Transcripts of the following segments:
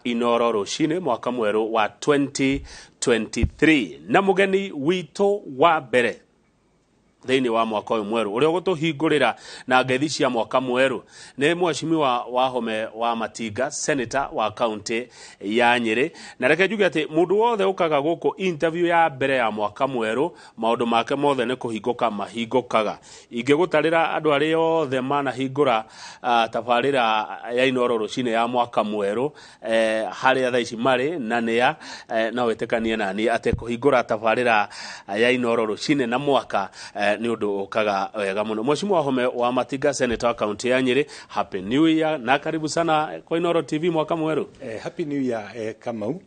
iNooro rucini mwaka mweru wa 2023 na mugeni wito wa mbere thini wa mwaka uyu mweru uria gutuhingurira na ngethi cia mwaka mweru ni Mheshimiwa Wahome wa Matinga, senator wa county ya Nyeri. Na reke njuge ati mundu wothe ukaga guku interview ya mbere ya mwaka mweru maundu make mothe ni kuhinguka mahingukaga. Ingigutarira andu ari othe manahingura tabarira ya iNooro rucini ya mwaka mweru haria thaa ici mari na nia na wetekanie nani ate kuhingura tabarira ya iNooro rucini na mwaka ni undu ukaga wega muno. Mheshimiwa Wahome wa Matinga, senator wa county ya Nyeri, happy new year na karibu sana kwa iNooro TV mwaka mweru. Happy new year Kamau.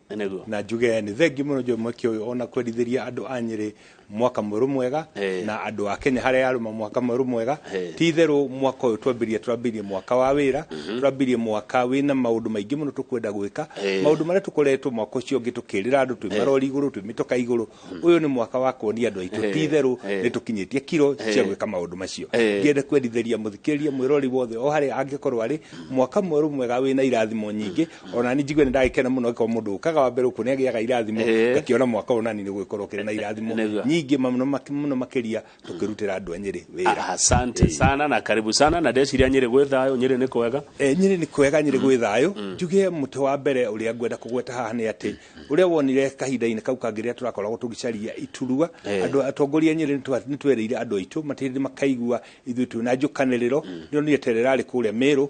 Na njuge ni thengi muno jo mwaki uyu ona kwendithiria andu a Nyeri mwaka mweru mwega na andu a Kenya haria aruma mwaka mweru mwega. Ti theru mwaka uyu twambirie mwaka wa wira, twambirie mwaka wina maundu maingi muno tukwenda gwika. Maundu maria tukoretwo mwaka ucio ngi tukirira andu twi marori iguru twi mitoka iguru. Uyu ni mwaka wa kuonia andu aitu ti theru ni tukinyitie kiro cia gwika maundu macio. Ngiende kwendithiria muthikiriria mwirori wothe o haria angikorwo ari mwaka mweru mwega wina irathimo nyingi. Ona ni njigwe ni ndagikena muno ko mundu ukaga wa mbere ukune agiaga irathimo ngakiona mwaka unani ni gwikorwo kire na irathimo nyingi muno makiria tukirutira andu a Nyeri wira. Asante sana na karibu sana na ndeciria Nyeri gwi thayo. Nyeri ni kwega? Nyeri ni kwega, Nyeri gwi thayo. Njuge muti wa mbere uria ngwenda kugweta haha ni ati uria wonire kahinda-ini kau kangiria turakoragwo tugicaria iturua andu atongoria Nyeri ni twereire andu aitu matiri makaigua ithu tu na njukaniriro nio ni etererari kuria Meru.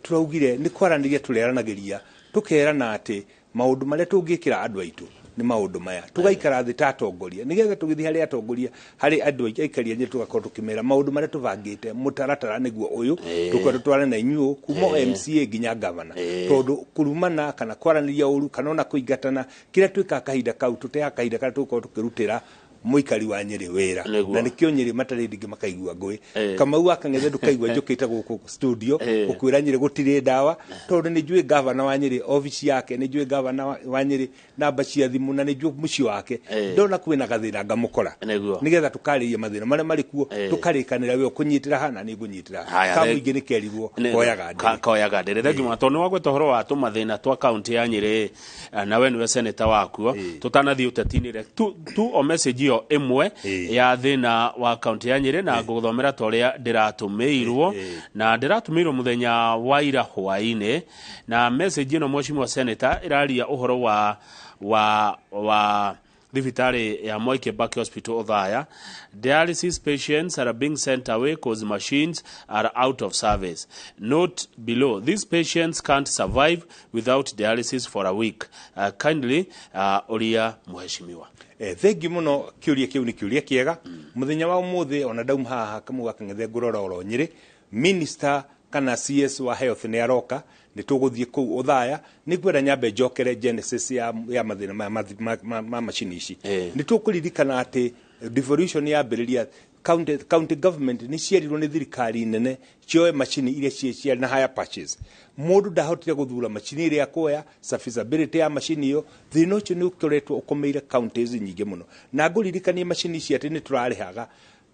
Turaugire ni kwaraniria tureranagiria tukerana ati maundu maria tungikira andu aitu ni maundu maya tugaikara thi ta atongoria nigetha tugithi hari atongoria hari andu aikaria Nyeri tugakorwo tukimera maundu maria tuvangite mutaratara niguo uyu tukorwo tware na inyuo kuma MCA nginya governor tondu kurumana kana kwaraniria uru kana ona kuingatana kira twika kahinda kau tutea kahinda kana tukorwo tukirutira muikari wa Nyeri wira na nikio Nyeri matari ndingi makaigua ngui Kamau akangethe ndukaigua njukite guku studio ukwira Nyeri gutire dawa tondu ni njui governor wa Nyeri office yake ni njui governor wa Nyeri namba cia thimu na ni njui muci wake ndona kwina gathina ngamukora nigetha tukaririe mathina maria mari kuo tukarikanira we kunyitira hana ni gunyitira kamu ingi ni kerirwo koyaga ndere thengi mwato ni wagweta horo wa tumathina twa county ya Nyeri na we ni senator wakuo tutanathi utetinire tu o message yo emwe ya thina wa county ya Nyeri na guthomera toria ndiratumirwo na ndiratumirwo muthenya wa ira hwaine na message ino Mheshimiwa senator iraria uhoro wa Divitari ya Moi Kibaki Hospital Othaya. Dialysis patients are being sent away because machines are out of service. Note below, these patients can't survive without dialysis for a week. Kindly, Oria Mheshimiwa. Thengi muno kiuria kiu ni kiuria kiega. Muthenya wa umuthi ona dauma haha Kamau akangethe ngurora Nyeri minister kana CS wa health ni aroka ni tuguthie ku Othaya ni gwera nyambe njokere genesis ya mathina ma machine ici ni tukuririkana ati devolution ya biriria county government ni cierirwo ni thirikari nene cioe machine iria cia na higher purchase mundu ndahotire guthura machine iria kuoya serviceability ya machine iyo thino cio ni ukoretwo ukomeire counties nyingi muno na nguririkanie machine ici ati ni turarihaga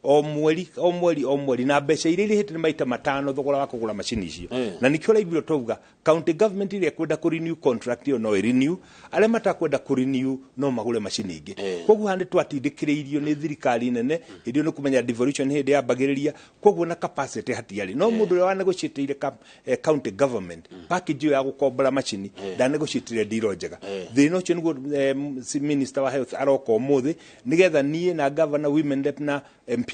o mweri na mbeca iria irihite ni maita matano thogora wa kugura machine icio na nikio raibiro tovuga county government iria kwenda ku renew contract iyo no renew ale matakwenda ku renew no magure machine ingi koguo hande twatindikiriirio ni thirikari nene idio ni kumenya devolution hindi ya bagiriria koguo na capacity hatiari no mundu wa negotiate county government package ya gukombora machine da negotiate deal njega thino cio niguo minister wa health aroko muthi nigetha nie na governor women rep na MP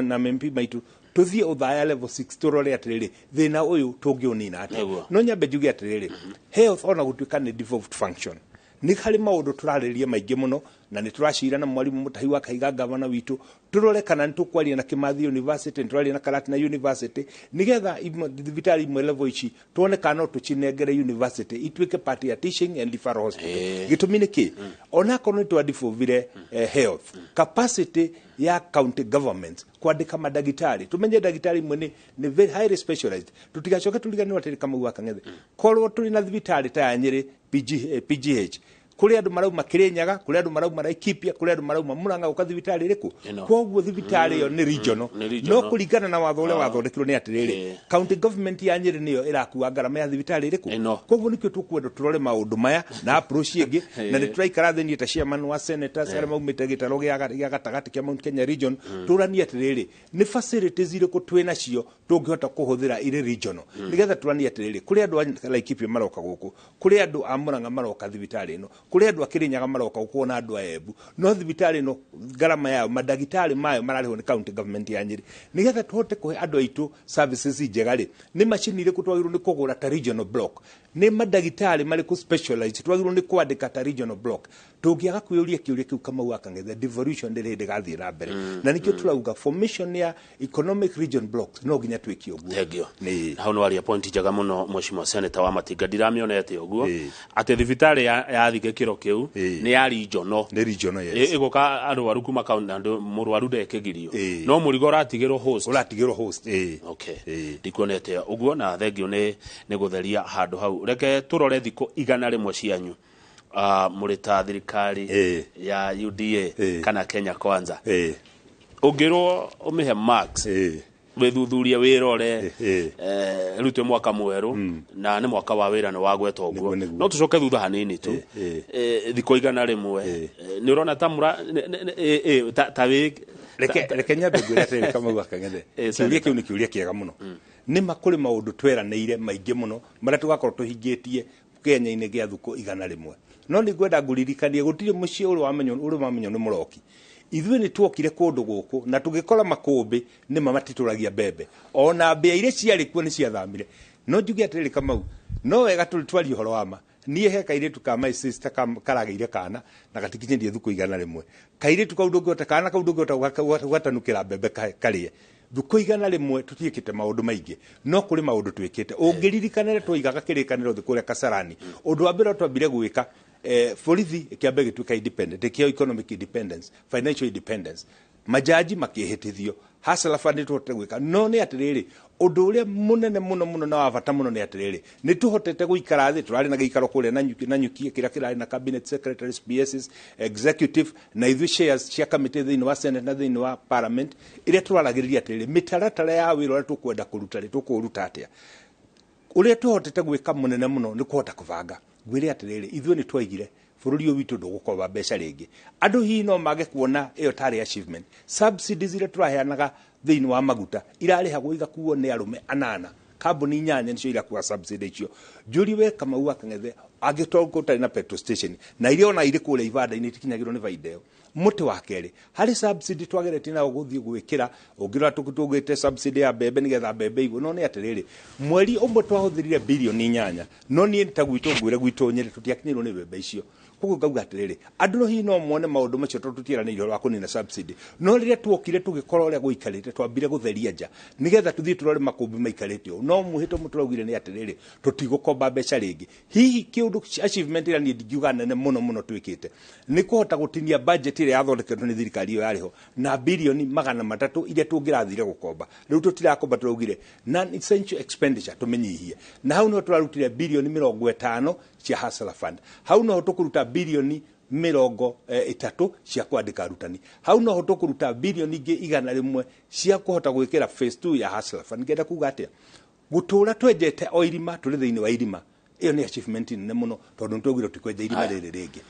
na MP maitu tuthie Othaya level 6 turore atiriri thina uyu tungiunina ati no nyambe njuge atiriri health ona gutuika ni devolved function ni khali maundu turaririe maingi muno na ni turashira na mwalimu mutahi wa kaiga governor witu turore kana ntukwaria na Kimathi University turore na Karatina University nigetha vitali mwe level ici tuone kana tuchinegere university itwike part ya teaching and referral hospital gitumine ki ona kono twadifuvire health capacity ya county government kwandika madagitari tumenye dagitari mwe ni very highly specialized tutigacoka tuligani wateri kama uwa kangethe korwo tuli na thibitari ta ya Nyeri PGH kuri andu marauma Kirinyaga kuri andu marauma Laikipia kuri andu marauma Murang'a uka thibitari riku koguo thibitari yo ni regional no kuringana na watho uria wathondekirwo ni atiriri county government ya Nyeri niyo irakuwa ngarama ya thibitari riku koguo nikyo tukwenda turore maundu maya na approach ingi na ni turaikara thini ta chairman wa senators ara maumite gitaro gia gatagati kia Mount Kenya region turani atiriri ni facilities iriku twina cio tungihota kuhuthira iri regional nigetha turani atiriri kuri andu Laikipia maroka guku kuri andu a Murang'a maroka thibitari ino kuri andu a Kirinyaga maroka guku na andu a Embu no thibitari ino ngarama yao madagitari mayo mararihwo ni county government ya Nyeri nigetha tuhote kuhe andu aitu services njegari ni machine iriku twagirwo ni kugura ta regional block ni madagitari mariku specialized twagirwo ni kwandika ta regional block tungiaga kuyuria kiuria kiu kama waka ngethe devolution ndiri ndigathie na mbere na nikyo turauga formation ya economic region blocks no ginya twiki uguo thegio ni hau no ari point jaga muno mheshimiwa senator wa Matinga ndiramionete uguo ate thibitari ya thike kiro kiu ni ya regional yes iguka arwaru kuma kaunti andu murwaru ndekegirio no murigo ratigirwo host okay ndikonete uguo na thegio ni gutheria handu hau reke turore thiko igana rimwe cianyu murita thirikari ya UDA kana Kenya Kwanza ungirwo umihe max wethuthuria wirore rutwe mwaka mweru na ni mwaka wa wira ni wagwetwo uguo no tucoke thutha hanini tu thiko igana rimwe ni urona tamura reke nyambe gwira tiri kama gwaka ngethe kiuria kiu ni kiuria kiega muno ni makuri maundu tweranĩire maingi muno maria tugakorwo tuhingitie Kenya-ini gia thuko igana rimwe no ni gwenda nguririkanie gutire mucie uri wamenyo ni muroki ithuĩ ni twokire kundu guku na tugikora makumbi ni mamatituragia mbembe ona mbia iria ciarĩ kuo ni ciathamire no njuge atirĩ Kamau no wega tũtwarie horo wama niĩ he kairitu ka my sister karagĩire kana na gatikinyĩrie thuko igana rimwe kairitu kau ndũngĩhota kana kau ndũngĩhota gwatanukĩra mbembe karĩe thuko igana rimwe tutiĩkĩte maũndũ maingĩ no kũrĩ maũndũ twĩkĩte ũngĩririkanĩre tũigaga kĩrĩkanĩro thĩ kũrĩa Kasarani ũndũ wa mbere twambire gwĩka borithi kiambe gituika independent kio economic independence financial independence majaji makihitithio hasala fund twote gwika no ni atiriri undu uria munene muno na wabata muno ni atiriri ni tuhotete guikara thi turari na giikaro kuria na nyuki kira kirari na cabinet secretaries PSs executive na ithu shares cia committee thini wa senate na thini wa parliament iria turaragiriria atiriri mitaratara ya wira uria tukwenda kuruta ri tukuruta atia uria tuhotete gwika munene muno ni kuhota kuvanga gwire atiriri ithuĩ ni twaigire bururi uyu witu ndugukorwa mbeca ringi andu hi no mage kuona iyo tari achievement subsidies iria turaheanaga thini wa maguta irarihagwo igakuo ni arume 8 kambuni 8 nicio irakuwa subsidy icio njuri we Kamau akang'ethe agitongo tari na petrol station na iria ona iri kule ivanda-ini itikinyagirwo ni vaideo muti wa keri hari subsidy twagereti na uguthii gwikira ungira tukutugite subsidy ya mbembe nigetha mbembe igwo no ni atiriri mweri umwe twahuthirire bilioni 8 no ni ntagwito ngwire gwito Nyeri tutiakinyirwo ni mbembe icio kuko gauga atiriri andu hi no muone maundu macio tututiranĩire wa kunina subsidy no riria twokire tugikorwo uria guikarite twambire gutheria nja nigetha tuthii turore makumbi maikarite no muhito muturaugire ni atiriri tutigukomba mbeca ringi hihi kiundu achievement ira ni ndiuga nene muno twikite ni kuhota gutinia budget ira yathondeketwo ni thirikari iyo yariho na bilioni 300 iria tungirathire gukomba riu tutirakomba turaugire non essential expenditure tumenyihie na hau no turarutire bilioni 50 cia hustler fund hau no tukuruta bilioni 30 cia kwandika arutani hau no tukuruta bilioni ingi igana rimwe cia kuhota gwikira phase 2 ya hustler fund ngenda kuga atia gutura twenjete o irima turi thiini wa irima iyo ni achievement nene muno tondu ntugire tukwenja irima riri ringi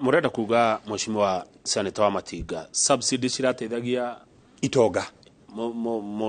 murenda kuga mheshimiwa senator wa Matinga subsidy cirateithagia itonga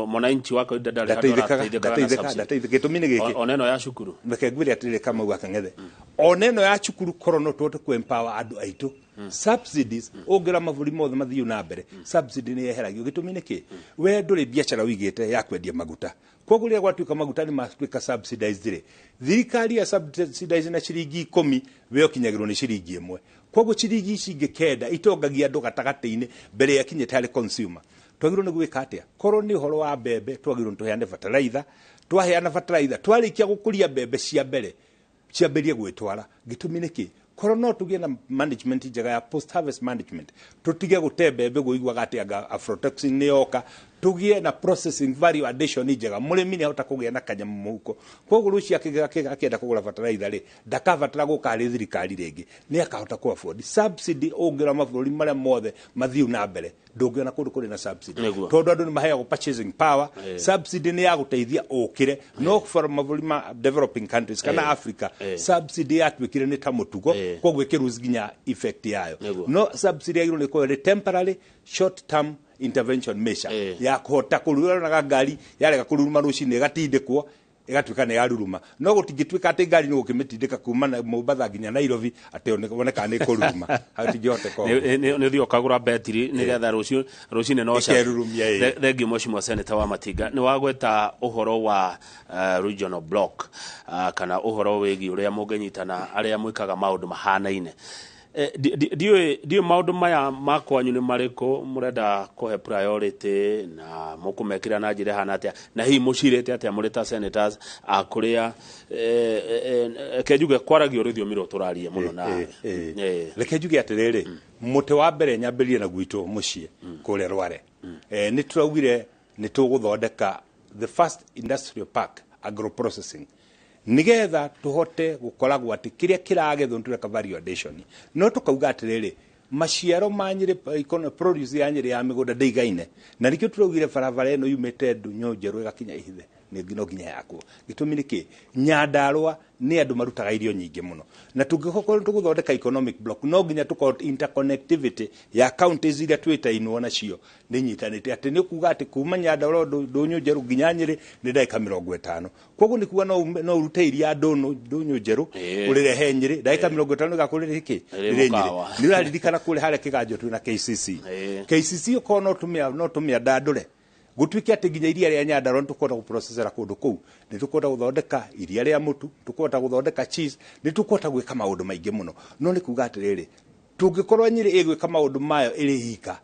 mwananchi wako ndateithika tumine giki oneno ya cukuru reke ngwire atiriri Kamau akang'ethe oneno ya cukuru korono twote ku empower andu aitu subsidies ongira mavuri mothe mathiu na mbere subsidy ni yeheragio gitumine ki we nduri biashara wigite ya kwendia maguta koguo ria gwatuika maguta ni matuika subsidized ri thirikari ya subsidize na ciringi 10 we okinyagirwo ni ciringi 1 koguo ciringi cingi kenda itongagia andu gatagati-ini mbere ya kinyete hari consumer twagirwo ni gwika atia korwo ni horo wa mbembe twagirwo tuheane fertilizer twaheana fertilizer twarikia gukuria mbembe cia mbere ciamberie gwitwara gitumine ki korwo no tugie na management njega ya post harvest management tutige gute mbembe guigwa gati anga aflatoxin ni yoka tugie na processing value addition njega murimi ni ahota kugia na kanyamu muhuko koguo ruci akienda kugura fertilizer ri ndakabatara gukari thirikari ringi ni akahota ku afford subsidy ongira maburi maria mothe mathiu na mbere ndungiona kundu kuri na subsidy tondu andu ni maheagwo purchasing power subsidy ni ya guteithia ukire no for maburi ma developing countries kana Africa subsidy yatwikire ni ta mutugo koguo ikiruzi ginya effect yayo no subsidy yagirwo ni ko temporary short term intervention measure ya kuhota kurura na ngari yarega kururuma rucini gatindikwo igatuika ne yaruruma no gutingituika ati ngari ni gukimitindika kuma na Mombasa ginya Nairobi ati oneka ni kururuma hatingihote ko ni thio kagura betri ni getha rucini no thengi Mheshimiwa Senator wa Matinga ni wagweta uhoro wa regional block kana uhoro wegi uria mungenyitana aria mwikaga maundu mahanaine dio maundu maya makwanyu ni mariko murenda kuhe priority na mukumekira na njira hana atia na hi mucirete atia mureta senators akuria kejuge kwaragio rithio miro turarie muno na rekejuge atiriri muti wa mbere nyambirie na gwitu mucie kure rware ni turaugire ni tuguthondeka the first industrial park agro processing nigetha tuhote gukoragwo ati kiria kiragethwo ntureka value addition no tukauga atiriri maciaro manyire produce ya nyire ya migunda ndeigaine na nikio turaugire barabara eno yumete ndunyo njeru igakinya ihithe ni ngino ginya yakwo gitumi niki Nyandarua ni andu marutaga irio nyingi muno na tungikoko tuguthondeka economic block no ginya tuko interconnectivity ya counties iria twitainwo nacio ni nyitanite ati ni kuga ati kuma Nyandarua ndunyo njeru ginya nyire ni ndaika 50 koguo ni kuga no urute iria ndunyo njeru urirehe nyire ndaika 50 gakurire hiki nyire ni raririkana kule hale kiganjo tu na KCC ukono no tumia ndandure gutwike ati ginya iria ria Nyandarua tukota guprocessera kundu kou ni tukota guthondeka iria ria mutu tukota guthondeka cheese ni tukota gwika maundu maingi muno no ni kuga atiriri tungikorwa nyiri igwika maundu mayo iri hika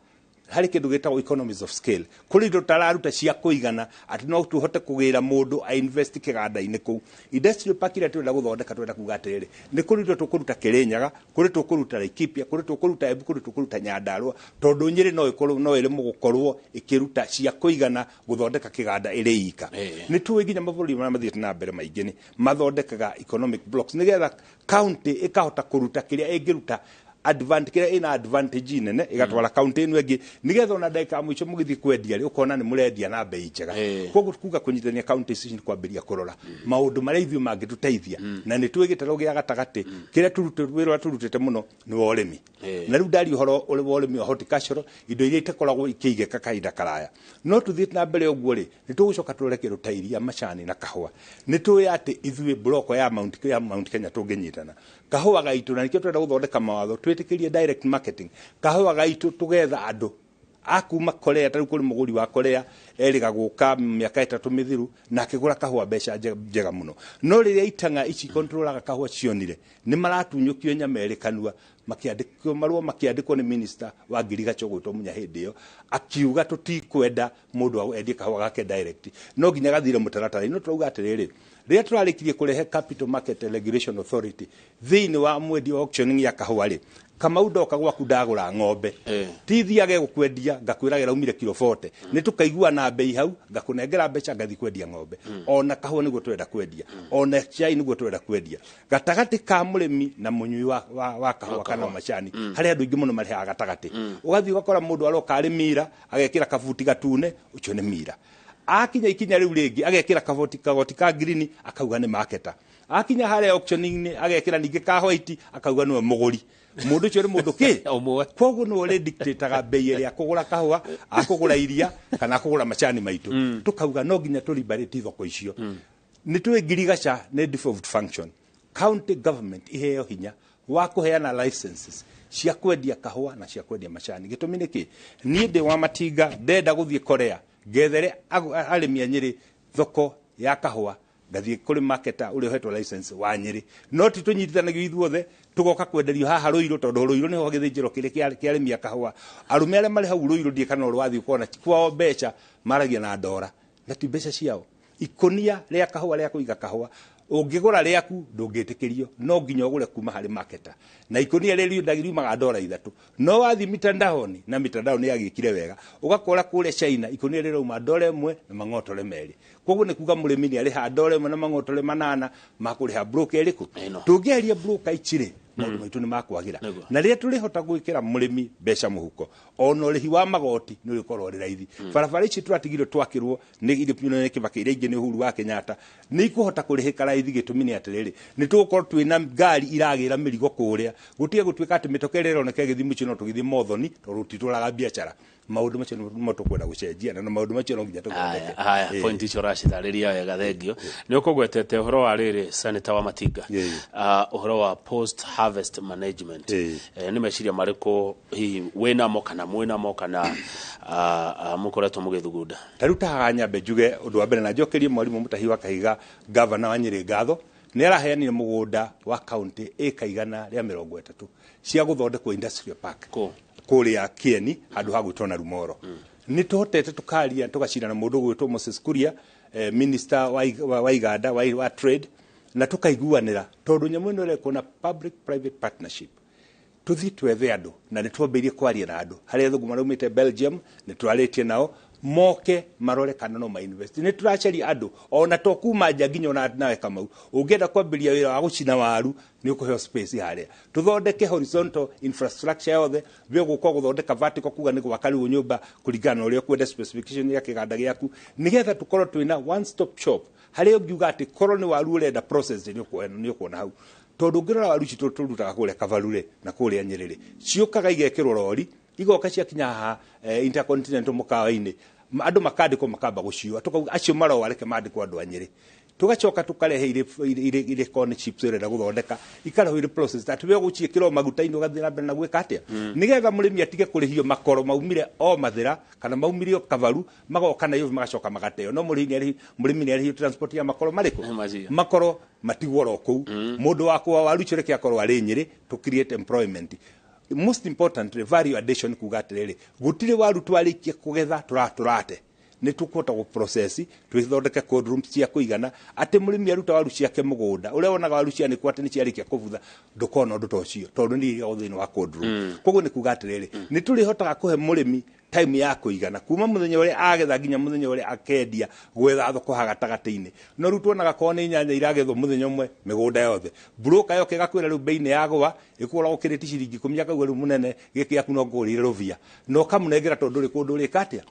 hari kindu gitagwo economies of scale kuri ndo tararuta cia kuigana ati no tuhote kugira mundu a invest kiganda-ini kou industrial park ira twenda guthondeka twenda kuga atiriri ni kuri ndo tukuruta Kirinyaga kuri tukuruta Laikipia kuri tukuruta Embu kuri tukuruta Nyandarua tondu nyiri no iri mugukorwo ikiruta cia kuigana guthondeka kiganda iri hika ni tuwe ginya maburi maria mathiete na mbere maingi ni mathondekaga economic blocks nigetha county ikahota kuruta kiria ingiruta advantage ina advantage nene igatwara county inu egi nigetha ona ndaika mwicho mugithi kwendia ri ukona ni murendia na bei njega koguo kuga kunyitania counties ici kwambiria kurora maundu maria ithu mangituteithia na ni twigitero gia gatagati kiria turutite muno ni urimi na riu ndari uhoro uri urimi wa horticulture indo iria itakoragwo ikiigeka kahinda karaya no tuthiite na mbere uguo ri ni tugucoka tureke rutairia macani na kahua ni tuwi ati ithuĩ block ya Mount Kenya tunginyitana kahua gaitu na nikio twenda guthondeka mawatho twitikirie direct marketing kahua gaitu tugetha andu akuma Korea tari kuri muguri wa Korea eriga guka miaka 3 mithiru na akigura kahua mbeca njega muno no riria itanga ici controlaga kahua cionire ni maratunyukio nyamerekanua makiandikwo marua makiandikwo ni minister wa Girigacho gwitwo munya hindi yo akiuga tutikwenda mundu endie kahua gake direct no ginya gathire mutaratara ino turauga atiriri riria turarikirie kurehe capital market regulation authority thiini wa mwendi wa auctioning ya kahua ri Kamau ndoka gwaku ndagura ng'ombe ti thiage gukwendia ngakwiragira umire kilo 40 ni tukaigua na bei hau ngakunengera mbeca ngathi kwendia ng'ombe ona kahua niguo twenda kwendia ona chai niguo twenda kwendia gatagati ka murimi na munyui wa kahua kana macani hari andu ingi muno mariha gatagati ugathi ugakora mundu aroka ari mira agekira kabuti gatune ucio ni mira akinya ikinya riu ringi agekira kagoti ka green akauga ni marketer akinya hare auctioning ni agekira ningi ka white akauga ni muguri mundu cio ri mundu ki omwe koguo no ri dictator bei ya kugura kahua akugura iria kana akugura macani maitu tukauga no ginya tulibarate thoko icio ni tuwe Girigacha ne devolved function county government iheo hinya wa kuheana licenses cia kwendia kahua na cia kwendia macani gitumi niki ni ndi wa Matinga ndenda guthie Korea gethere arimi Nyeri thoko ya kahua ngathie kuri marketer uri hetwo license wa Nyeri no ti tunyitithanagio ithuothe tugoka kwenderio haha Ruiru tondu Ruiru niho githijiro kiria kia arimi kahua arume aria mari hau Ruiru ndie kana rwathi kuona kwao mbeca maragia na ndora na ti mbeca ciao ikonia ria kahua ria kuiga kahua Ũngĩgũra rĩaku ndũngĩtĩkĩrio, no nginya ũgũre kuma harĩ marketer. Na ikonia rĩrĩ riumaga $3 no wathi mitandaoni na mitandaoni yagĩkire wega ũgakora kũrĩa China ikonia rĩrauma $1 na mang'otore merĩ. Koguo nĩ kuga mũrĩmi nĩ arĩha $1 na mang'otore 8 makũrĩha broker ĩrĩkũ. Tũngĩaria broker ichire maũndũ maitũ nĩ makwagĩra. Na rĩrĩa tũrĩhota gwĩkĩra mũrĩmi mbeca mũhuko ona ũrĩhi wa magoti nĩ ũrĩkorwo ũrĩ raithi. Barabara ici tũratigirwo twakĩrwo nĩ irĩ Kibaki iria ingĩ nĩ Uhuru wa Kenyatta nĩ ikũhota kũrĩhĩka raithi gĩtũmi nĩ atĩrĩrĩ nĩ tũgũkorwo twĩna ngari iragĩra mĩrigo kũrĩa gũtige gũtuĩka atĩ mĩtoka ĩrĩa ĩroneka ĩgĩthiĩ mũciĩ no tũgĩthiĩ Mothoni tondũ titũraga biacara. Maũndũ macio nĩ tũkwenda gũcenjia na maũndũ macio no nginya tũthondeke. Haya point icio ũracitharĩria wega thengio. Nĩ ũkũgwetete ũhoro wa rĩrĩ Senator wa Matinga ũhoro wa post harvest management. Nĩ meciria marĩkũ hihi wĩnamo kana mwĩnamo kana mũkoretwo mũgĩthugunda? Tarĩu ta nyambe njuge ũndũ wa mbere na njokerie Mwarimũ Mutahi wa Kahiga governor wa Nyĩrĩ ngatho nĩ araheanire mũgũnda wa county ĩka 130 cia gũthondekwo industrial park kũrĩa Kieni handũ ha gwĩtwo na Rumoro. Nĩ tũhotete tũkaria tũgacira na mũndũ gwĩtwo Moses Kuria minister wa Iganda wa trade na tũkaiguanĩra tondũ nyamũ ĩno ĩrekwo na public private partnership. Tũthiĩ twethe andũ na nĩ twambĩrĩirie kwaria na andũ harĩa athũngũ maraumĩte Belgium nĩ twarĩtie nao moke marore kana no ma invest. Nĩ tũracaria andũ ona to kuma nja nginya ona nawe Kamau ũngĩenda kwambĩrĩria wĩra wa gũcina waru nĩ ũkũheo space harĩa tũthondeke horizontal infrastructure yothe we gũkwo gũthondeka vertical kuga nĩ gwaka rĩu nyũmba kũringana na ũrĩa kwenda specification ya kĩganda gĩaku nĩgetha tũkorwo twĩna one stop shop harĩa ũngiuga atĩ korwo nĩ waru ũrenda process nĩ ũkuona hau tondũ ũngĩrora waru ici tũrutaga kũrĩa Kabarure na kũrĩa Nyĩrĩrĩ ciũkaga igekĩrwo rori igoka ciakinya haha intercontinental mũkawa-inĩ andũ makandĩkwo makamba gũciua tukauga acio maro wareke mandĩkwo andũ a Nyĩrĩ tugacoka tukarehe ile corn chips irenda gũthondeka ikaraho ile process ati we gũciĩkĩrwo maguta-inĩ ũgathiĩ na mbere na gwĩka atĩa nĩgetha mũrĩmi atige kũrĩhio makoro maumire o mathira kana maumire Kavaru magoka na yo magacoka magateo no mũrĩmi nĩ arĩhio transport ya makoro marĩkũ makoro matigwo kũu mũndũ wakwa waru icio reke akorwo arĩ Nyĩrĩ to create employment. Most importantly value addition kuga atĩrĩrĩ gũtirĩ waru twarĩkia kũgetha tũratũrate nĩ tũkũhota gũprocess twĩthondeke cold rooms cia kũigana atĩ mũrĩmi aruta waru ciake mũgũnda ũrĩa wonaga waru cianĩkwo atĩ nĩ ciarĩkia kũbutha ndũkona ũndũ ta ũcio tondũ nĩ irĩ thĩinĩ wa cold room. Koguo nĩ kuga atĩrĩrĩ nĩ tũrĩhotaga kũhe mũrĩmi time ya kũigana kuma mũthenya ũrĩa agetha nginya mũthenya ũrĩa akendia gwetha thoko hagatagatĩ-inĩ no rĩu tuonaga korwo nĩ nyanya iragethwo mũthenya ũmwe mĩgũnda yothe broker yoke gakwĩra rĩu bei nĩ yagũa ĩkũgũra gũkĩrĩti ciringi 10 akauga rĩu mũnene gĩkĩ yaku no ngũrĩre rũbia no kamũnengera tondũ ũrĩ kũndũ ũrĩka atĩa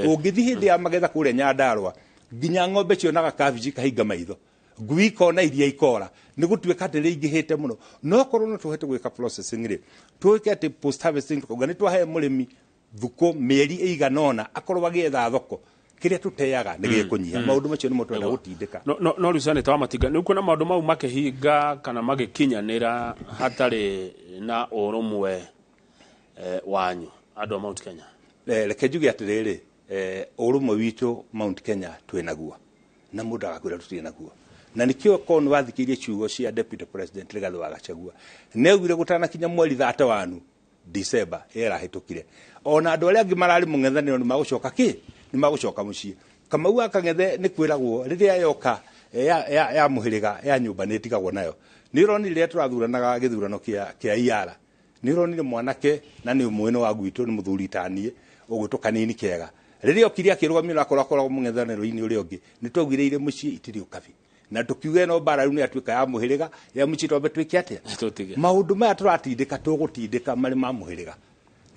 ũngĩthiĩ hĩndĩ ya magetha kũrĩa Nyandarua nginya ng'ombe cionaga kabici kahinga maitho ngui ikona iria ikora nĩ gũtuĩka atĩ rĩingĩhĩte mũno no korwo no tũhete gwĩka processing rĩ twĩke atĩ post harvesting tukauga nĩ twahe mũrĩmi thuko mĩeri ĩigana ũna akorwo agĩetha thoko kĩrĩa tũteaga nĩ gĩkũnyiha maũndũ macio nĩ mũtwenda gũtindĩka no rĩu Senator wa Matinga nĩ kuona maũndũ mau makĩhinga kana magĩkinyanĩra hatarĩ na ũrũmwe wanyu andũ a Mount Kenya. Reke njuge atĩrĩrĩ ũrũmwe witũ Mount Kenya twĩnaguo na mũndũ agakwĩra tũtirĩ naguo na nĩkĩo korwo nĩ wathikĩirie ciugo cia Deputy President Rigathĩ wa Gachagua nĩ augire gũtanakinya mweri 31 December yarahĩtũkire ona andũ arĩa angĩ mararĩ mũng'ethanĩro nĩ magũcoka nĩ magũcoka mũciĩ. Kamau akang'ethe nĩ kwĩragwo rĩrĩa yoka ya mũhĩrĩga ya nyũmba nĩ ĩtigagwo nayo nĩ ũronire rĩrĩa tũrathuranaga gĩthurano kĩa IARA nĩ ũronire mwanake na nĩ ũmwe wa gwitũ nĩ mũthuri taniĩ ũgwĩtwo kanini kega rĩrĩa okire akĩrũgamio akoragwo mũng'ethanĩro-inĩ ũrĩa ũngĩ nĩ twagwĩrĩire mũciĩ itirĩ ũkabi na tukiuga no bara rĩu nĩ atuĩka ya mũhĩrĩga ya mũciĩ twambe twĩke atĩa maũndũ maya tũratindĩka tũgũtindĩka marĩ ma mũhĩrĩga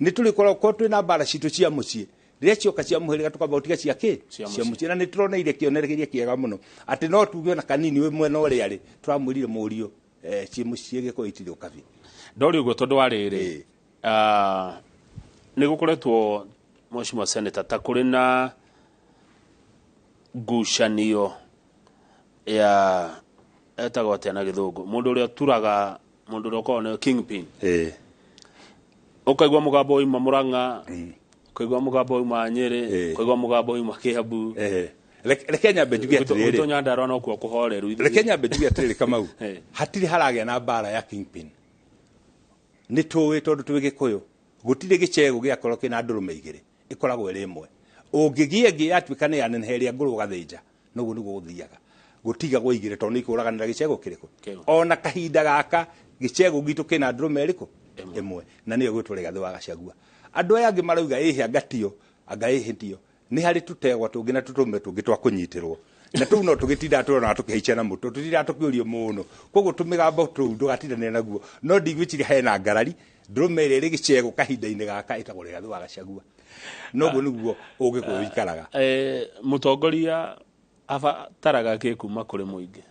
nĩ tũrĩkorwo twĩna bara citũ cia mũciĩ rĩrĩa cioka cia mũhĩrĩga tukamba gũtiga cia mũciĩ na nĩ tũroneire kĩonereria kĩega mũno atĩ no tuge na kanini we mwena ũrĩa arĩ tũramwĩrire mũriũ cie mũciĩ gĩkorwo itirĩ ũkabi ndori ũguo tondũ wa rĩrĩ nĩ gũkoretwo Mheshimiwa Senator ta kũrĩ na ngucanio ya etagwo atĩa na gĩthũngũ mũndũ ũrĩa turaga mũndũ ũrĩa ũkoragwo nĩ kingpin ũkaigua mũgambo oima Mũrang'a ũkaigua mũgambo oima Nyĩrĩ ũkaigua mũgambo oima Kiambu reke nyambe njuge atĩrĩrĩ gwitũ Nyandarua no kuo kũhoreru reke nyambe njuge atĩrĩrĩ Kamau hatirĩ haragĩa na mbara ya kingpin nĩ tũĩ tondũ twĩ Gĩkũyũ gũtirĩ gĩcegũ gĩakorwo kĩna ndũrũme igĩrĩ ĩkoragwo ĩrĩ ĩmwe ũngĩgie ngĩ yatuĩka nĩ yaneneheria ngũrũ gathĩnja noguo nĩguo gũthiaga gutiga guigire tondu ikuraganira gicego kiriko ona kahinda gaka gicego gitu kina ndrume riko imwe na niyo gwitwo Rigathi wa Gachagua andu aya angi marauga ihe ngatio anga ihitio ni hari tutegwa tungi na tutume tungi twa kunyitirwo na tu no tugitinda turona tukihaicha na mutu tutinda tukiurio muno koguo tumigambo tu ndugatindane naguo no ndigwiciri hena ngarari ndrume iri gicego kahinda-ini gaka itagwo Rigathi wa Gachagua noguo niguo ungikuikaraga mutongoria abataraga ke kuma kuri muingi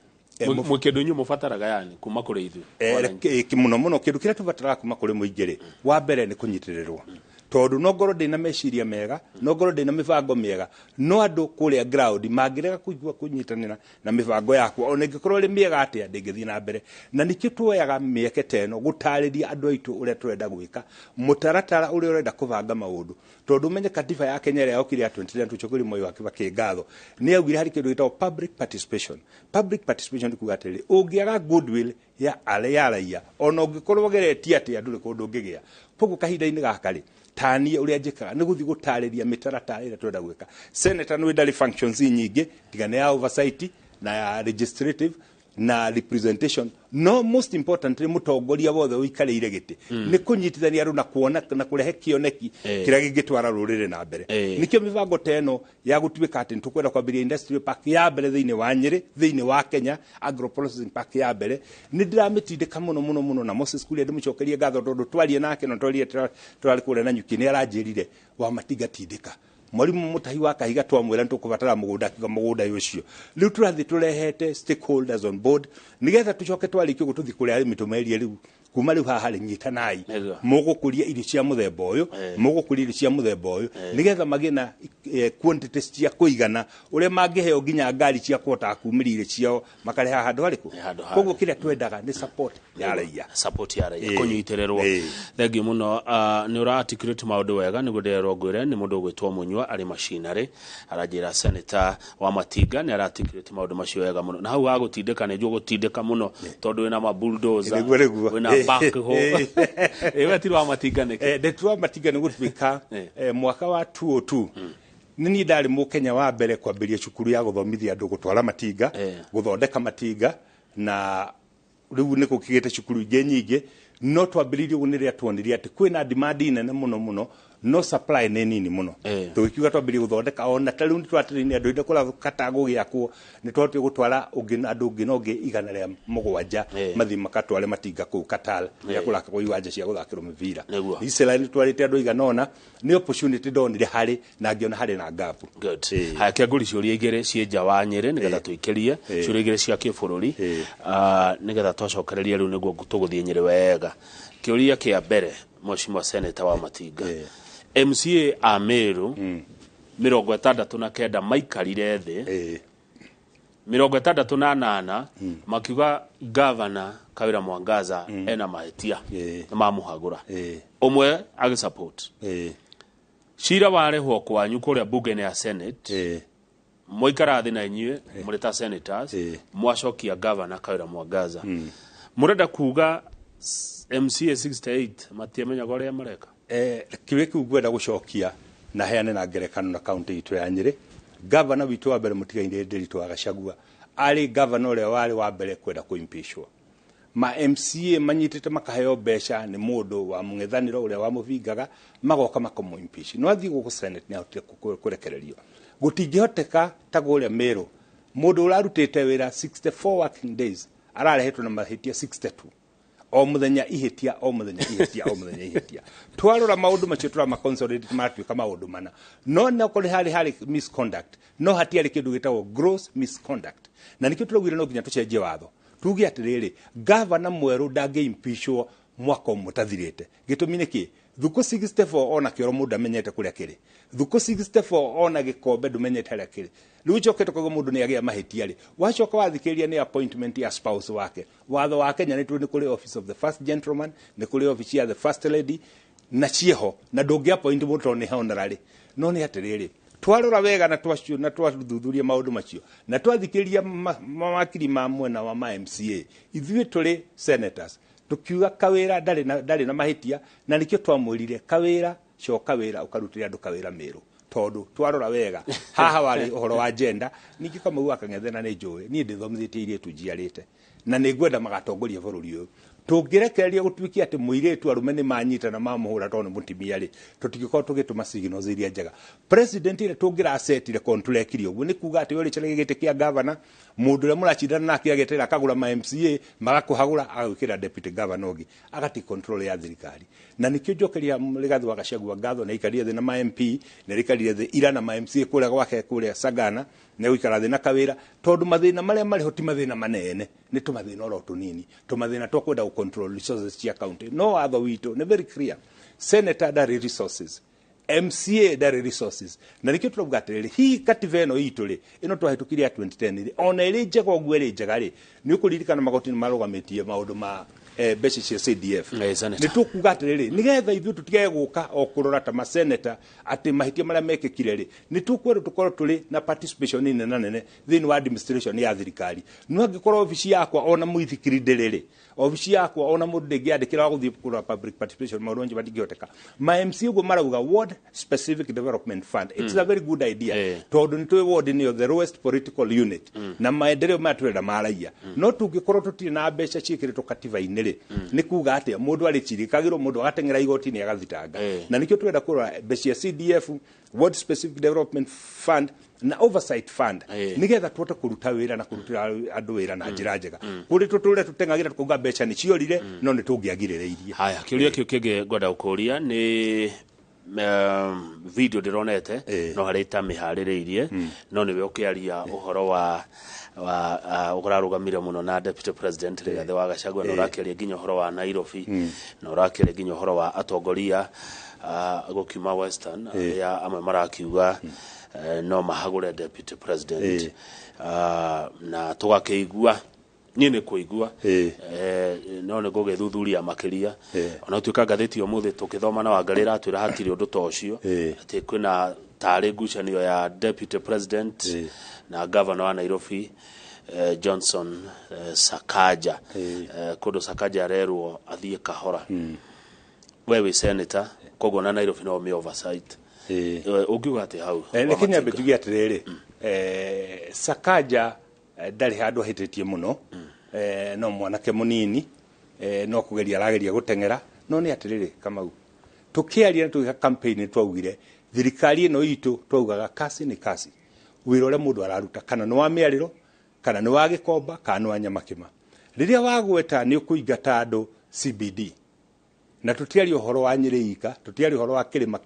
mukindu nyu mubataraga yani kuma kuri ithu muno kindu kiria tubataraga kuma kuri muingi ri wa mbere ni kunyitirirwo tondu no ngoro ndina meciria mega no ngoro ndina mibango miega no andu kuria ground mangirega kuigua kunyitanira na mibango yakwa ona ngikorwo ri miega atia ndingithii na mbere na nikio tuoyaga mieke teno gutariria andu aitu uria turenda gwika mutaratara uria urenda kubanga maundu tondu menye katiba ya Kenya ria okiri ya 2010 tuchukuri moyo wa Kibaki ngatho ni augire hari kindu gitagwo public participation kuga atiri ungiaga goodwill ya raia ona ungikorwo geretie atia nduri kundu ngigia pogo kahinda-ini gaka ri tani uria njikaga ni guthi gutariria mitaratara ira turenda gwika senator no ndari functions nyingi tigane ya oversight na ya legislative na representation no most importantly mutongoria wothe uikarire giti ni kunyitithania ru na kuona na kurehe kioneki kiria gingitwara rurire na mbere nikio mibango teno ya gutwika ati tukwenda kwambiria industrial park ya mbere thiini wa Nyeri thiini wa Kenya agro processing park ya mbere ni ndiramitindika muno na Moses Kuria ndimucokerie ngatho tondu twarie nake no twarie twari kure na nyuki ni aranjirire wa matigatindika mwalimu mutahi wa kahiga twamwira ntukubatara mugunda ucio riu turathi turehete stakeholders on board nigetha tucoke twarikio gututhi kuria arimi tumerie riu kuma riu haha ri nyitanai mugukuria irio cia muthemba uyu mugukuria irio cia muthemba uyu nigetha magina quantities cia kuigana uria mangiheo nginya ngari cia kuota kumira irio ciao makareha handu hariku koguo kiria twendaga ni support ya raia kunyitirerwo thengi muno ni ura-articulate maundu wega niguo ndirerwo ngwire ni mundu gwitwo Munywa ari machinery aranjira senator wa Matinga ni ara-articulate maundu macio wega muno na hau agutindika ni njugo gutindika muno tondu wina ma bulldozer wina backhoe wetiri wa Matinga niki ndetu wa Matinga ni gutwika mwaka wa 2002 nini ndari mu Kenya wa mbere kwambiria cukuru ya guthomithia andu gutwara matinga guthondeka matinga na riu ni kukigite cukuru ingi nyingi no twambiririe guniria tuonirie ati kwina demand nene muno no supply ni nini muno tukiuga twambirie guthondeka ona tariu twatiriini andu inde kula katago giakwo ni twatire gutwara ungi andu ungi no ngi igana ria mugwanja mathi makatware matinga ku Katal ya kula kwa iwanja cia guthakirwo mivira Israel twarite andu igana ona ni opportunity ndonire hari na ngiona hari na gap haya kiaguri ciuria igere cienja wa Nyeri nigetha tuikirie ciuria igere cia kibururi nigetha twacokereria riu niguo tuguthie Nyeri wega kiuria kia mbere Mheshimiwa Senator wa Matinga MCA Ameru 69 maikarire thi 68 makiuga governor Kawira Mwangaza ena mahetia mamuhagura umwe agi support shira warehwo kwanyu kuria bunge ya Senate moikara thi na inyue murita senators mwacokia governor Kawira Mwangaza murenda kuga MCA 68 matiamenya goria mareka kiweki ugwenda gucokia na heane na ngerekano na county itu ya Nyeri governor witu wa mbere mutigainde Ndiritu wa Gachagua ari governor ule wari wa mbere kwenda kuimpishwa ma MCA manyitite makaheo besha ni mundu wa mung'ethaniro ule wa muvingaga magoka makomuimpish no athi guku Senate ni ahotire kurekererio gutingihoteka taguria Meru mundu urarutite wira 64 working days ararehetwo na mahitia 62 o muthenya ihitia twarora maundu macio turama consolidate matwika maundu mana no na kuri hari misconduct no hatiari kindu gitagwo gross misconduct na nikio turagwira no nginya tucenjie watho tugi atiriri governor mweru ndangeimpishwo mwaka mutathirite gitumi niki thuko 64 ona kioro mundu amenyete kuria kiri thuko 64 ona gikombe ndumenyete haria kiri riu chokete kwa mundu ni agia mahitia ri wachoka wathikiria ni appointment ya spouse wake watho wa Kenya ni kuri office of the first gentleman ni kuri office ya the first lady na chieho na ndungi appoint mundu ni honorary no ni atiriri twarora wega na twathuthuria maundu macio na twathikiria mawakiri ma mwena wa MCA ithuĩ turi senators tukiuga Kawira ndari na mahitia na nikio twamwirire Kawira coka wira ukarutira andu Kawira Meru tondu twarora wega haha wari uhoro wa gender ningi kama uaka ngethena ni njoe ni ndithomithĩtie irie tujiarite na nĩ ngwenda magatongoria bũrũri ũyũ tũngĩrekereria gũtuĩkia atĩ mũirĩtu arume nĩ manyita na mamũhũra tondũ mũtimia rĩ tũtingĩkorwo tũgĩtũma signals iria njega president ile tũngĩrasetire kontũrekire ũguo nĩ kuga atĩ ũrĩ kĩrĩa gĩtĩ kĩa governor mũndũ ũrĩa mũracindana nake agĩtĩra akagũra ma MCA magakũhagũra agwĩkĩra deputy governor ũngĩ agati control ya thirikari na nĩkĩo njokeria Rigathi wa Gachagua ngatho na ikarire thĩ na ma MP na ikarire thĩ ira na ma MCA kũrĩa gwake kũrĩa Sagana na gũikara thĩ na kawĩra tondũ mathĩna marĩa marĩ hoti mathĩna manene nĩ tũmathĩna oro tũnini tũmathĩna twa kwenda control resources cia county no watho witũ nĩ very clear senator ndarĩ resources MCA ndarĩ resources na nĩkĩo tũrauga atĩrĩrĩ hi katiba ĩno itũ rĩ ĩno twahĩtũkire ya 2010 rĩ ona ĩrĩ njega ũguo ĩrĩ njega rĩ nĩ ũkũririkana magoti nĩ marũgamĩtie maũndũ ma mbeca cia CDF nĩ tũkuga atĩrĩrĩ nĩgetha ithuĩ tũtige gũka o kũrora ta maseneta atĩ mahĩtia marĩa mekĩkire rĩ nĩ tũkwenda tũkorwo tũrĩ na participation nene na nene thĩinĩ wa administration ya thirikari no angĩkorwo obici yakwa ona mũithikiri ndĩrĩ obici yakwa ona mũndũ ndĩngĩandĩkĩra wa gũthiĩ kũrora public participation maũndũ onje matingĩhoteka ma MC ũguo marauga ward specific development fund it's a very good idea tondũ nĩ tũĩ ward nĩyo the lowest political unit na maendeleo maya tũrenda maraia no tũngĩkorwo tũtirĩ na mbeca ciĩkĩrĩtwo katiba-inĩ rĩ nĩ kuga atĩa mũndũ arĩcirĩkagĩrwo mũndũ agateng'era igoti-inĩ agathitanga na nĩkĩo tũrenda kũrora mbeca cia CDF ward specific development fund na oversight fund nigetha tuote kuruta wĩra na kurutira andũ wĩra na njĩra njega kũrĩ tũtũre tũteng'agĩra tukauga mbeca nĩ ciorire no nĩ tũngĩagirĩrĩirie haya kĩũria kĩu kĩngĩ ngwenda gũkũria nĩ video ndironete no harĩ ta mĩharĩrĩirie no nĩwe ũkĩaria ũhoro wa ũrarugamire mũno na deputy president Rigathi wa Gachagua na ũrakĩaria nginya ũhoro wa Nairobi na ũrakĩaria nginya ũhoro wa atongoria gũkiuma Western ya amwe marakiuga no mahagũre deputy president na tũgakĩigua niĩ nĩ kũigua no nĩ gũgĩthuthuria makĩria ona tuĩka ngathĩti ũmũthĩ tũkĩthoma na Wangarĩ atwĩra hatirĩ ũndũ ta ũcio atĩ kwĩna tarĩ ngucanio ya deputy president na governor wa Nairobi Johnson Sakaja kũndũ Sakaja arerwo athiĩ kahora wewe senator koguo na Nairobi no me oversight ũngiuga atĩ hau nĩ nyambe tuge atĩrĩrĩ Sakaja ndarĩ handũ ahĩtĩtie mũno no mwanake mũnini no kũgeria arageria gũteng'era no nĩ atĩrĩrĩ Kamau tũkĩaria na tũgĩka campaign twaugire thirikari ĩno itũ twaugaga kasi nĩ kasi wĩra ũrĩa mũndũ araruta kana nĩ wa mĩarĩro kana nĩ wa gĩkomba kana nĩ wa nyamakĩma rĩrĩa wagweta nĩ ũkũingata andũ CBD na tũtiari ũhoro wa Nyĩrĩ ika tũtiari ũhoro wa kĩrĩma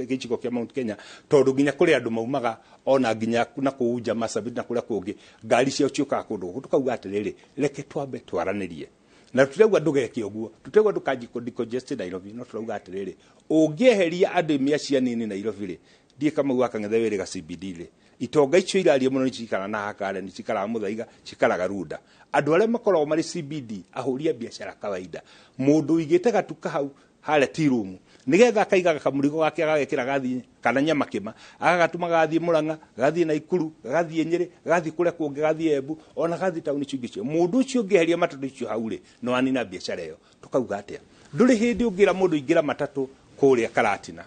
gĩcigo kĩa Mount Kenya tondũ nginya kũrĩ andũ maumaga ona nginya na kũunja Marsabit na kũrĩa kũngĩ ngari cio ciũkaga kũndũ tũkauga atĩrĩrĩ reke twambe twaranĩrie na tũtegwa ndũgeke ũguo tũtegwa ndũkanjiko decongest Nairobi no tũrauga atĩrĩrĩ ũngĩeheria andũ mĩa cia nini Nairobi rĩ ndiĩ kama gwaka ng'ethe wĩrĩ ga CBD rĩ itonga icio iraria mũno nĩcikara na hakare nĩcikara Mũthaiga cikaraga Runda andũ arĩa makoragwo marĩ CBD ahũria biacara kawaida mũndũ igĩte gatuka hau harĩa tea room nigetha akaiga kamũrigo gake agagekĩra gathi kana nyamakĩma agagatuma gathi Mũrang'a gathi Naikuru gathi Nyĩrĩ gathi kũrĩa kũngĩ gathi Embu ona gathi tauni cingĩ cio mũndũ ũcio ũngĩeheria matatũ icio hau rĩ no anina biacara ĩyo tukauga atĩa ndũrĩ hĩndĩ ũngĩra mũndũ ingĩra matatũ kũrĩa Karatina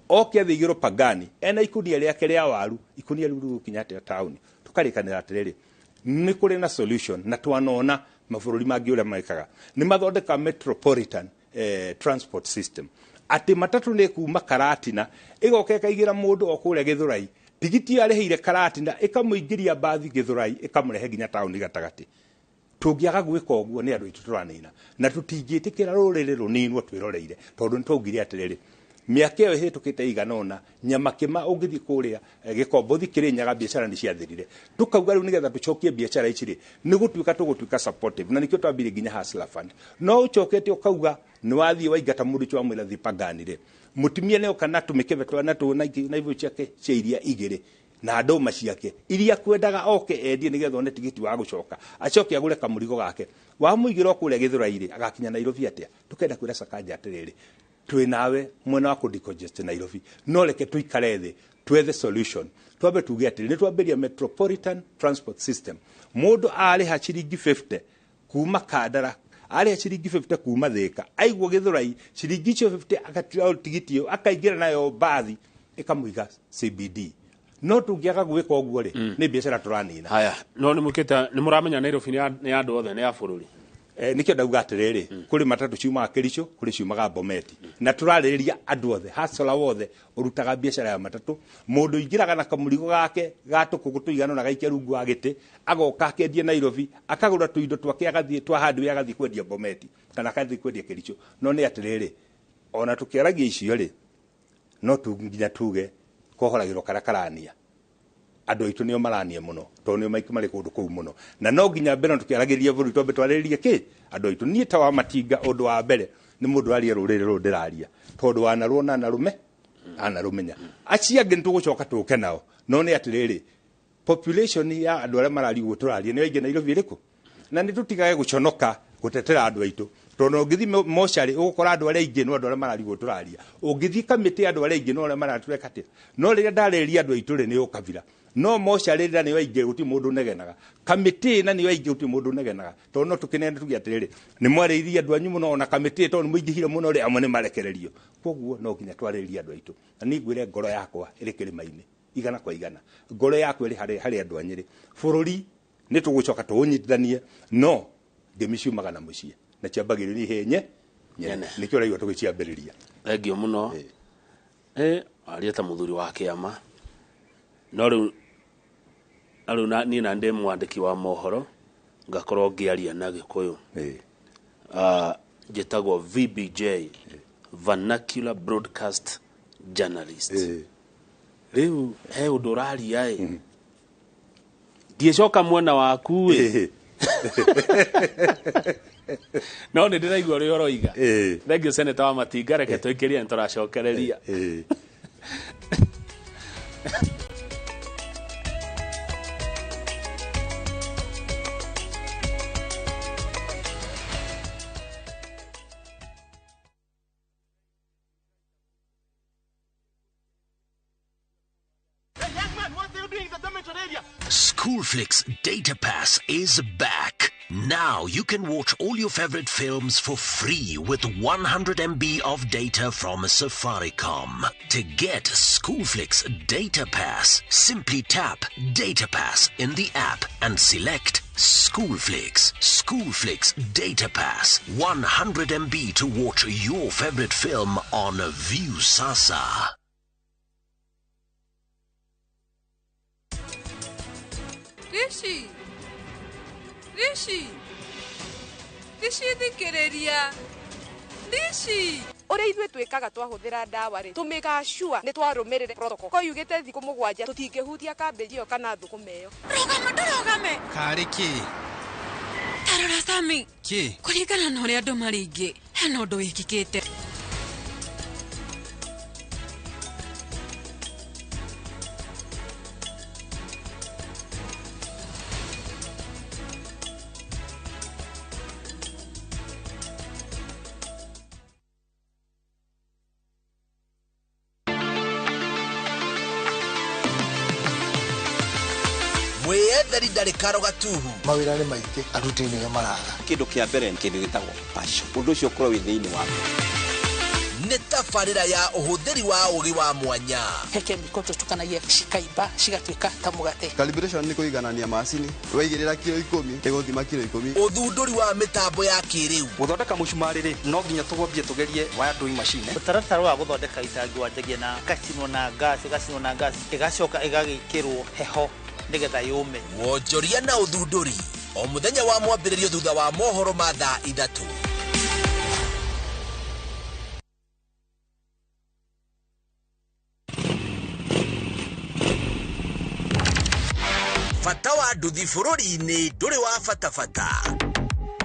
oke athigĩrwo Pangani ena ikunia rĩake rĩa waru ikunia rĩu rĩgũkinya atĩa tauni tukarĩkanĩra atĩrĩrĩ nĩ kũrĩ na solution na twanona mabũrũri mangĩ ũrĩa maikaga nĩ mathondeka metropolitan transport system atĩ matatũ nĩ kuma Karatina ĩgoka ĩkaigĩra mũndũ o kũrĩa Gĩthũrai tigiti arĩhĩire Karatina ĩkamũingĩria bathi Gĩthũrai ĩkamũrehe nginya tauni gatagatĩ tũngĩaga gwĩka ũguo nĩ andũ aitũ tũranina na tũtingĩtĩkĩra rũrĩrĩ rũninwo twĩroreire tondũ nĩ twaugire atĩrĩrĩ mĩaka ĩyo ĩhĩtũkĩte iganona nyamakĩma ũngĩthiĩ kũrĩa Gĩkombo thikĩrĩ nyaga biacara nĩ ciathirire tukauga rĩu nĩgetha tũcokie biacara ici rĩ nĩ gũtuĩka supportive na nĩkĩo twambire nginya hustler fund no ũcokete ũkauga nĩ wathiĩ waingata mũndũ ũcio wamwĩra thiĩ Pangani rĩ mũtumia nĩ oka na tũmĩkebe twana na ibu ciake cia iria igĩrĩ na ndũma ciake iria kwendaga oke endie nĩgetha one tigiti wa gũcoka acoke agũre kamũrigo gake wamũigĩra kũrĩa Gĩthũrai rĩ agakinya Nairobi atĩa tukenda kwĩra Sakaja atĩrĩrĩ twĩ nawe mwena wa kũdecongest Nairobi no reke tuikare thĩ twethe solution twambe tuge atĩrĩ nĩ twambĩria metropolitan transport system mũndũ arĩha ciringi 50 kuma Kandara arĩha ciringi 50 kuma Thĩka aigwo Gĩthũrai ciringi 50 agatira tigiti akaingĩra nayo bathi ikamuiga CBD no tungiaga gwika uguo ri ni biashara turanina haya no ni mukita ni muramenya Nairobi ni andu othe ni ya bururi nikio ndauga atiriri kuri matatu ciumaga Kericho kuri ciumaga Bometi na turaririria andu othe hasola wothe urutaga biashara ya matatu mundu ingiraga na kamurigo gake gatukugu tuigano na gaikia rungu agite agoka akendia Nairobi akagura tuindo twake agathie twa handu agathie kwendia Bometi kana akathie kwendia Kericho no ni atiriri ona tukiaragia icio ri no tunginya tuge kohoragiro karakarania andu aitu nio marania muno to nio maiki mari kundu kuu muno na no nginya mbere tukiaragiria buru tombe twariririe ki andu aitu nie ta wa matinga undu wa mbere ni mundu aria rurire ru ndiraria tondu wana ruona na rume ana rumenya acia ngi tugucoka tuke nao no ni atiriri population ya andu aria marari guturaria ni waige na Nairobi iriku na ni tutigage guconoka gutetera andu aitu tono ngithi moshari ugukora andu aria ingi no andu aria marari guturaria ungithi kamiti andu aria ingi no aria maratureka ati no riria ndareria andu aitu ri ni ukavira no moshari rira ni waige guti mundu negenaga kamiti na ni waige guti mundu negenaga to no tukinende tugiatiriri ni mwareithia andu anyu muno ona kamiti to ni muingihire muno ri amwe ni marekererio koguo no nginya twareria andu aitu na ni ngwire ngoro yakwa iri kirimaini igana kwa igana ngoro yakwa iri hari andu anyiri bururi ni tugucoka tuunyitithanie no ngemiciumaga na mucie na ciambagiriri henye nyene nikio raigwa tugiciambiriria thengio muno aria ta muthuri wa kiama no riu ni na ndi mwandiki wa mohoro ngakorwo ngiaria na Gikuyu jetagwo VBJ vernacular broadcast journalist riu he undu raria ndiecoka mwena waku no ni ndiraigua ri oroiga thengio seneta wa Matinga reke twikirie nturacokereria Schoolflix Data Pass is back. Now you can watch all your favorite films for free with 100 MB of data from Safaricom. To get Schoolflix Data Pass, simply tap Data Pass in the app and select Schoolflix. Schoolflix Data Pass. 100 MB to watch your favorite film on View Sasa. Rishi thikiriria Rishi uria ithwe twikaga twahuthira ndawa ri tumiga sure ni twarumirire protocol ko yugite thiku mugwanja tutingihutia cabbage iyo kana thukuma iyo rogame kariki tarora sami ki kurigana na uria andu maringi hena undu wikikite Mwetheri ndarikaro gatuhu mawira ni maite arutini ga maraga kindu kia mbere ni kindu gitagwo passion undu ucio ukoro wi thiini wa nĩ tabarĩra ya ũhũthĩri wa ũgĩ wa mwanya heke mikoto tukanagia shikaiba shigatuika ta mugate calibration ni kuiganania macini waigirira kilo 10 iguthima kilo 10 ũthundũri wa mĩtambo ya kĩrĩu guthondeka mucumari ri no nginya tugwambie tugerie wire doing machine taratara wa guthondeka itangi wanjagia na kasino na gas igacoka igagikirwo heho nigetha yume wonjoria na ũthundũri o mũthenya wa mwambĩrĩrio thutha wa mohoro ma thaa 3. Bata wa nduthi bũrũri-inĩ ndũrĩ wa bata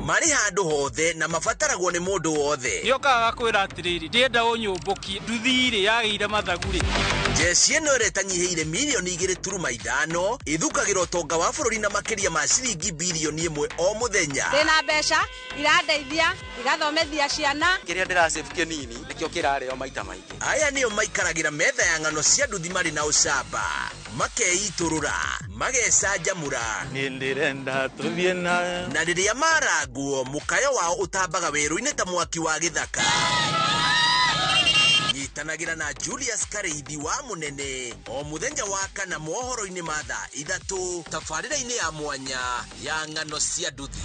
marĩ handũ hothe na mabataragwo nĩ mũndũ wothe nĩokaga kwĩra atĩrĩrĩ ndĩenda ũnyũmbũkie nduthi ĩrĩ yagĩire mathagu rĩ Jesi ĩno ĩretanyihĩire milioni 2.5 ithukagĩra ũtonga wa bũrũri na makĩria ma ciringi bilioni 1 o mũthenya. Ndĩna mbeca irandeithia igathomethia ciana kĩrĩa ndĩrasave kĩnini nĩkĩo kĩrarĩo maita maingĩ. Aya nĩo maikaragĩra metha ya ng'ano cia nduthi marĩ na ũcamba makeitũrũra magecanjamũra nĩndĩrenda tũthiĩ na rĩrĩa marangwo mũkayo wao ũtambaga werũ-inĩ ta mwaki wa gĩthaka. nyitanagĩra na Julius Kareithi wa Munene o muthenya wa kana mohoro-inĩ ma thaa 3 tabarĩra-inĩ ya mwanya ya ng'ano cia nduthi.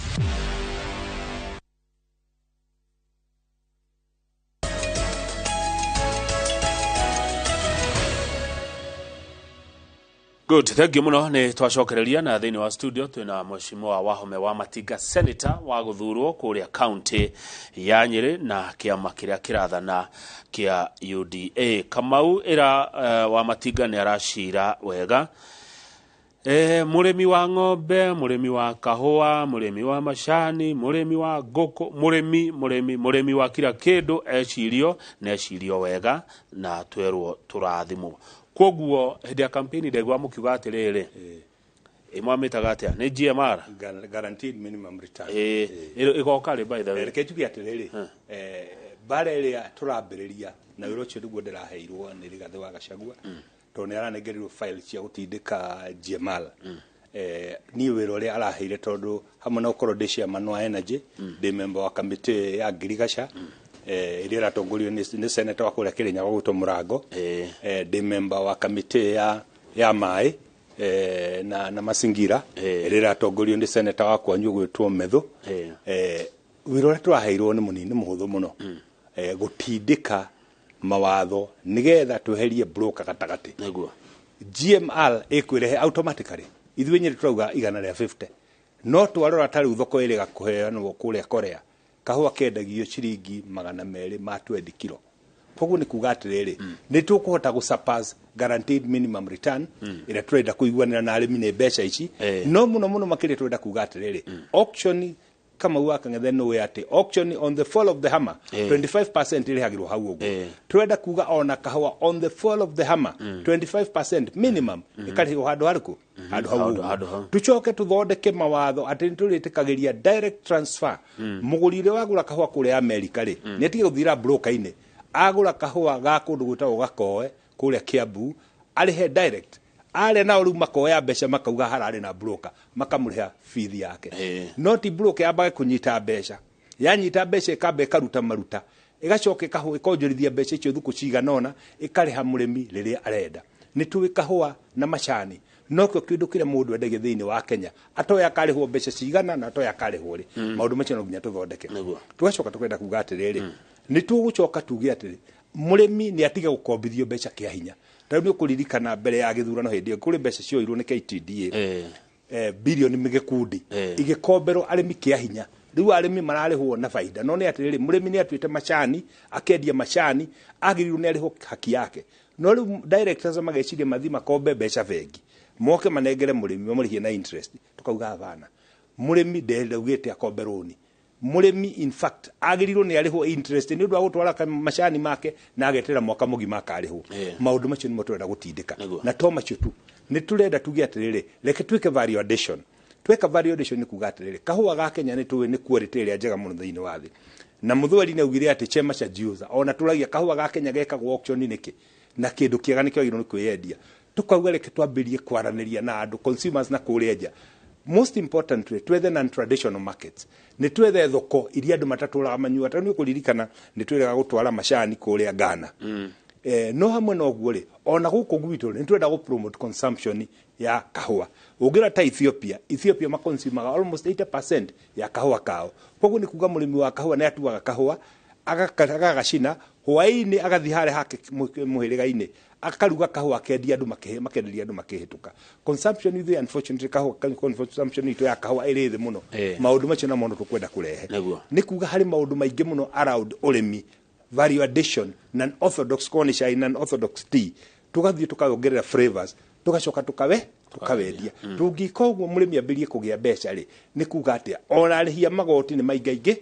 Good, thank you muno. Ni twacokereria na thini wa studio twina mheshimiwa Wahome wa Matinga senator wa guthurwo kuria county ya Nyeri na kiama kiria kirathana kia UDA. Kamau ira wa Matinga ni arashira wega murimi wa ng'ombe, murimi wa kahua, murimi wa mashani, murimi wa ngoko, murimi wa kila kindu ecirio wega na twerwo turathimwo. Koguo hĩndĩ ya campaign ndegwa mukiuga atiriri imwamitaga atia ni GMR guaranteed minimum return igoka ri by the way reke tuge atiriri bare ria turambiriria na wiro cio niguo ndiraheirwo ni Rigathi wa Gachagua to ni aranengerirwo file cia gutindika GMR ni wiro ria araheire tondu hamwe na ukorwo ndi chairman wa energy ndi member wa committee ya Girigasha iria ratongorio ni senator wa kuria Kirinya wa guto Murango ndi member wa committee ya mai na Masingira iria ratongorio ni senator wa Kwanyu gwitwo Methu wiro ria turaheirwo ni munini muhuthu muno gutindika mawatho nigetha tweherie broker gatagati niguo GMR ikwirehe automatically ithuĩ Nyeri turauga 150 no twarora tari thoko iri gakuheanwo kuria Korea kahua kendagio ciringi 200 ma 20 kilo. Koguo ni kuga atiriri ni tukuhota gusurpass guaranteed minimum return ira turenda kuiguanira na arimi ni mbeca ici no muno makiri turenda kuga atiriri auction kama waka ngethe no way ati auction on the fall of the hammer 25% ile hagirwo hau uguo turenda kuga ona kahua on the fall of the hammer 25% minimum ikariho handu hariku handu hau tucoke tuthondeke mawatho ati nituriitikagiria direct transfer mugurire wagura kahua kuri America ri ni atige guthira broker ine agura kahua ga kundu gwitagwo Gakoe kuria Kiambu arihe direct ale na uru makoya mbeca makauga harare na broker makamuriha fees yake not broker yabage kunyita mbeca yanyita mbeca ikambe karuta maruta igacoke kahua ikonjorithia mbeca icio thuku ciganona ikariha murimi riria arenda ni tuwi kahua na machani nokyo kindu kire mundu endege thiini wa Kenya atoya karihwo mbeca cigana na atoya karihwo ri maundu macio no nginya tuthondeke tugacoka tukwenda kuga atiriri ni tugucoka tuge atiri murimi ni atige gukombithio mbeca kia hinya tari ni kuririkana mbere ya githurano hindi kuri mbeca cio irwo ni KTDA bilioni migikundi igikomberwo arimi kia hinya riu arimi mararihwo na faida no ni atiriri murimi ni atuite machani akendia machani agiriru ni arihwo haki yake no riu directors mageciria mathima kombe mbeca bengi moke manengere murimi mamurihie na interest tukauga bana murimi ndeugite akombe roni murimi in fact agirirwo ni arihwo interest ni undu wa gutwara machani make na agetera mwaka mugima akarihwo maundu macio ni motwenda gutindika na to macio tu ni turenda tuge atiriri reke twike value addition tweka value addition ni kuga atiriri kahua ga Kenya ni tuwe ni quality ria njega muno thiini wa thi na muthwari ni augire ati chema cha jiuza ona turagia kahua ga Kenya gekagwo auction niki na kindu kiega ni kiagirwo ni kwiendia tukauga reke twambirie kwaraniria na andu consumers na kurenja most importantly twethe non traditional markets ni twethe thoko iria andu mataturaga manyua tani kuririkana ni twethe gutwara machani kuria Ghana no hamwe no guo ri ona guku gwitu ni twenda go promote consumption ya kahua ugira ta Ethiopia ma consumer almost 80% ya kahua kao koguo ni kuga murimi wa kahua ni atuaga kahua agagacina hwaini agathi hare hake muhiriga-ini akaruga kahua kendia andu makenderia andu makihituka consumption is unfortunately kahua consumption ito ya kahua iri thi muno maundu macio na mondo tukwenda kurehe ni kuga hari maundu maingi muno around urimi value addition non orthodox corn chai non orthodox tea tugathie tukayongerera flavors tugacoka tukawendia tungika uguo murimi ambirie kugia mbeca ri ni kuga atia orarihia magoti ni maingaingi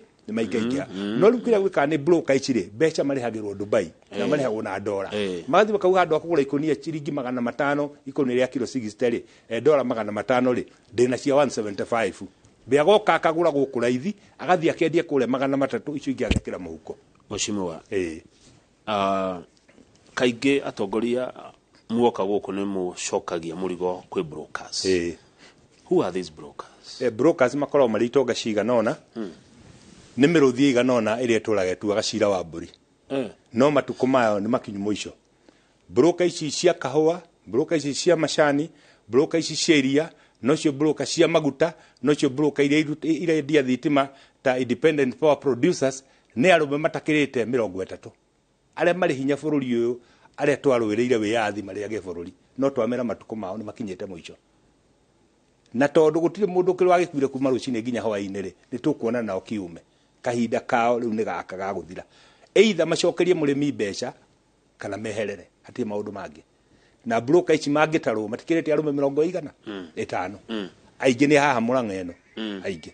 no riu kira gwika ni broker icire mbeca marihagirwo Dubai na marihagwo na dola magathi bakauga andu akugura ikonia ciringi 500 ikonia ria kilo 60 ri dola 500 ri ndina cia 175 biagoka akagura guku raithi agathi akendia kule 300 icio ingi agekira muhuko mheshimiwa kaingi atongoria muoka guku ni mucokagia murigo kwi brokers who are these brokers brokers makorwo mari itonga ciganona ni miruthi iganona iria turagetua gacira wa mburi no matuko mayo ni makinyu muico broker ici cia kahua broker ici cia macani broker ici cia iria nocio broker cia maguta nocio broker iria dia thitima ta independent power producers ne arume matakirite 30 aria mari hinya bururi uyu aria twarwiriire wiyathi mariage bururi no twamera matuko mao ni makinyite muico na tondu gutire mundu kirwa gikuire kuma rucine nginya hwaini ri ni tukuona nao kiume kahinda kao riu ni gaka ga guthira either macokerie murimi mbeca kana meherere hatie maundu mangi na broker ici mangitarwo matikirite arume 100 5 aingi ni haha murang'eno aingi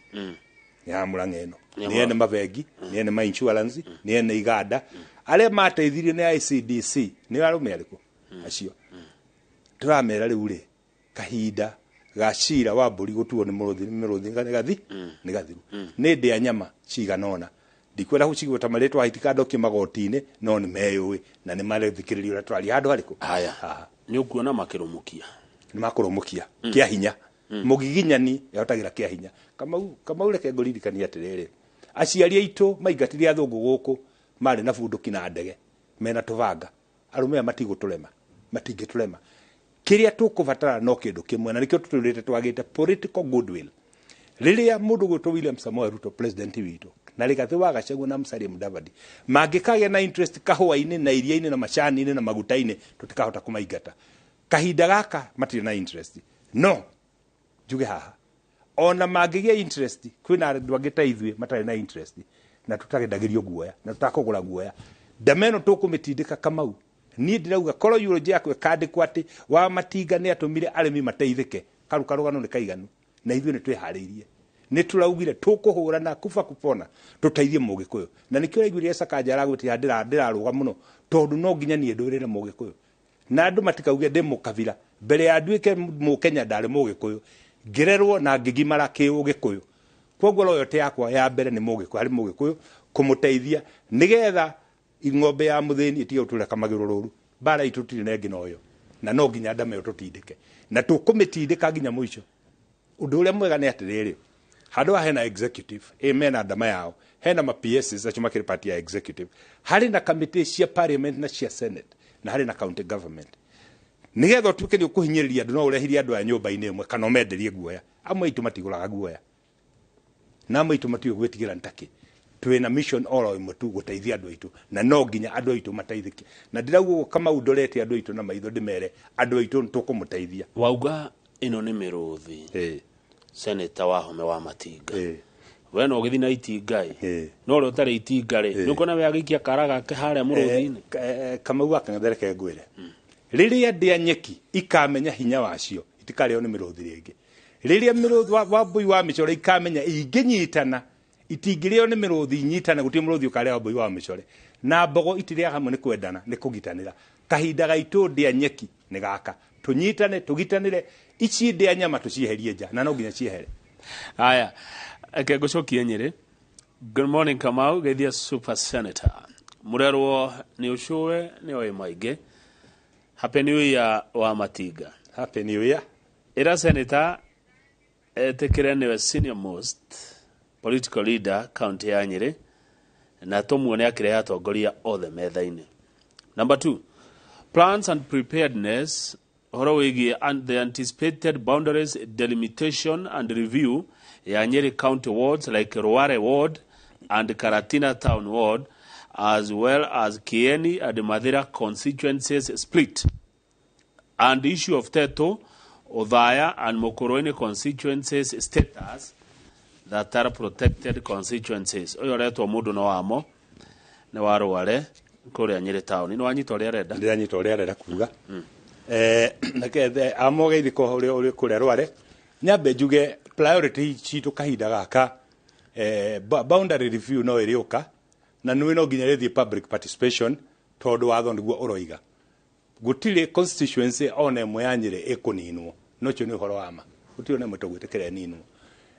ni haha murang'eno ni ene mabengi ni ene ma insurance ni ene iganda aria mateithirio ni ICDC ni arume ariku acio turamera riu ri kahinda gacira wa mburi gutuo ni muruthi ni gathiru ni ndia nyama ciganona ndikwenda gucigweta maritwa hitikando kimagotine no ni meyui na ni marethikiririo na twari handu hariku haya ni ukuona makirumukia ni makurumukia kia hinya mugiginyani yotagira kia hinya kama ureke ngoririkania atiriri aciari aitu maingatire athungu guku mari na bunduki na ndege mena tuvanga arume matigutulema matingitulema kiria tukubatara no kindu kimwe na nikio tuturite twagite political goodwill riria mundu gwitwo William Samoei Ruto president witu na rigathi wa Gachagua na Musalia Mudavadi mangikage na interest kahua-ini na iria-ini na macani-ini na maguta-ini tutikahota kumaingata kahinda gaka matire na interest no juge haha ona mangigia interest kwina andu angita ithue matare na interest na tutagendagirio guoya na tutakugura guoya ndameno tukumitindika Kamau ni ndirauga koro eulogy yakwe kandi kwati wa matinga ni atumire arimi mateithike karugano ni kaiganu na ithue ni twihariirie ni turaugire tukuhurana kufa kupona tuteithie mugikuyu na nikio igwire Sakaja aragwitira ndiraruga muno tondu no nginya ni ndurire mugikuyu na andu matikauge ndi mukavira mbere ya nduike mukenya ndari mugikuyu ngirerwo na ngigimara kiugikuyu kwoguo loyote yakwa ya mbere ni mugikuyu ari mugikuyu kumuteithia nigetha ing'ombe ya muthini itige utureka magirururu bara itutire nengi noyo na no nginya ndame tutindike na tukumitindika nginya muico undu uria mwega ni atiriri handu hena executive amen andama yao hena ma PSs acio makiri party ya executive hari na committee cia parliament na cia senate na hari na county government nigetha utuke ni ukuhinyiriria andu no urehirie andu a nyumba-ini imwe kana umenderie guoya amwe itu matiguraga guoya na amwe itu matiyo gwitigira ntaki twina mission oro imwe tu guteithia andu aitu na no nginya andu aitu mateithike na ndirauga kama undorete andu aitu na maitho ndimere andu aitu tukumuteithia wauga ino ni miruthi Senator Wahome wa Matinga we no githi na itingai no ro tare itingari nuko we agikia karaga ke haria muruthi-ini kama uga kangethereke ngwire riria ndia nyeki ikamenya hinya wacio itikareo ni miruthi ringi riria miruthi wa mbui wa micore ikamenya inginyitana itingireo ni miruthi nyitana gutie muruthi ukareo mbui wa micore na mbogo itiria hamwe ni kwendana ni kugitanira kahinda gaitu ndia nyeki ni gaka tunyitane tugitanire ici ndia nyama tucieherie nja na no nginya ciehere haya akegucokie Nyeri. Good morning Kamau gethia super senator murerwo ni ucuwe ni oi maingi happy new year wa Matinga happy new year ira senator etekere niwe senior most political leader county ya Nyeri na tumuone akire atongoria othe metha-ini. Number 2, plans and preparedness Horowigi and the anticipated boundaries delimitation and review ya Nyeri County wards like Ruare Ward and Karatina Town Ward, as well as Kieni and Mathira constituencies split, and issue of Teto, Othaya and Mokoroini constituencies status that are protected constituencies. Oyo reto mudu no wamo ne waruare kuria Nyeri Town ni wanyito ria reda ndira nyito ria reda kuga nakethe amoge ithiko uri kuria Rware nyambe njuge priority citu kahinda gaka boundary review no iriuka na nwi no nginya rithie public participation tondu watho niguo uroiga gutire constituency ona imwe ya Nyeri ikuninwo nocio ni horo wama gutire na mweto gwitikira ninwo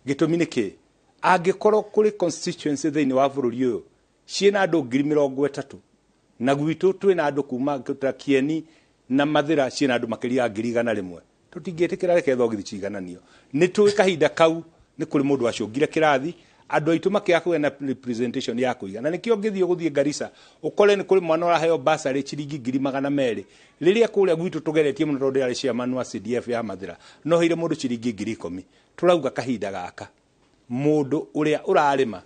gitumi niki angikorwo kuri constituency thiini wa bururi uyu ciina andu 30,000 na gwitu twina andu kuma Kieni na Mathira ciina andu makiria 100,000 tutingitikira reke thogithi cigananio ni twi kahinda kau ni kuri mundu acungire kirathi andå aitå makä kå na representation ya kå igana nä kä o ngä thiä gå thiä Garissa ukore nä kå rä mwana å raheo basarä ciringi 200,000 rä rä a kå rä a gwitå tå geretie må no tondå yarä ciamanu wa CDF ya mathira no heire må ndå ciringi 10,000 tå rauga kahinda gaka må ndå å rä a å rarä ma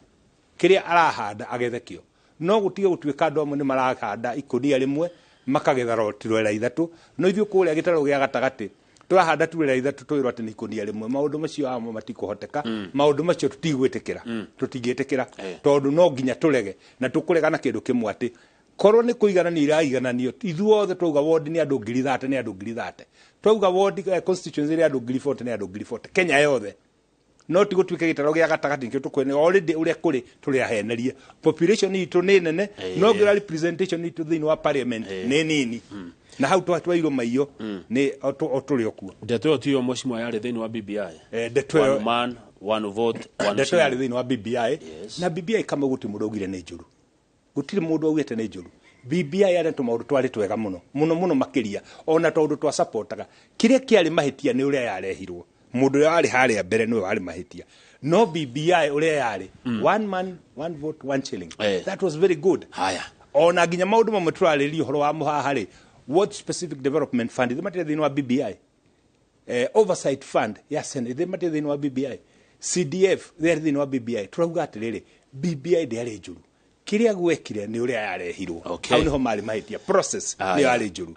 kä rä a arahanda agethe kä o no gå tige gå tuä ka andå amwe nä marahanda ikånia rä mwe makagetha rotirwera ithatå no ithuä kå rä a gä tarå gä a gatagatä turahanda turera ithatu twirwo ati nikunia rimwe maundu macio amo matikuhoteka maundu macio tutigwitikira tutingietikira tondu no nginya turege na tukurega na kindu kimwe ati korwo ni kuigana ni iraigananio ithuothe twauga ward ni andu 30 ni andu 30 twauga ward constituency ni andu 40 ni andu 40 Kenya yothe no ti gutwike gitaro gia gatagati nikio tukwene already uria kuri turi ahenerie population itu ni nene no gira representation itu thini wa parliament ni nini na hau twatwairwo maiyo ni oturi okuo ndeto tiyo mheshimiwa yari thini wa BBI ndeto one man one vote one ndeto yari thini wa BBI na BBI kama guti mundu augire ni njuru gutire mundu augite ni njuru BBI yari tumaundu twari twega muno makiria ona tondu twa supportaga kiria kiari mahitia ni uria yarehirwo mundu yari haria mbere niwe wari mahitia no BBI uria yari one man one vote one shilling that was very good haya ona ginya maundu mamwe turaririo horo wa muhahari what specific development fund the matter thini wa BBI oversight fund ya Senate the matter thini wa BBI CDF there thini wa BBI turauga atiriri BBI ndiari njuru kiria gwekire ni uria yarehirwo au niho mari mahitia process ni yari njuru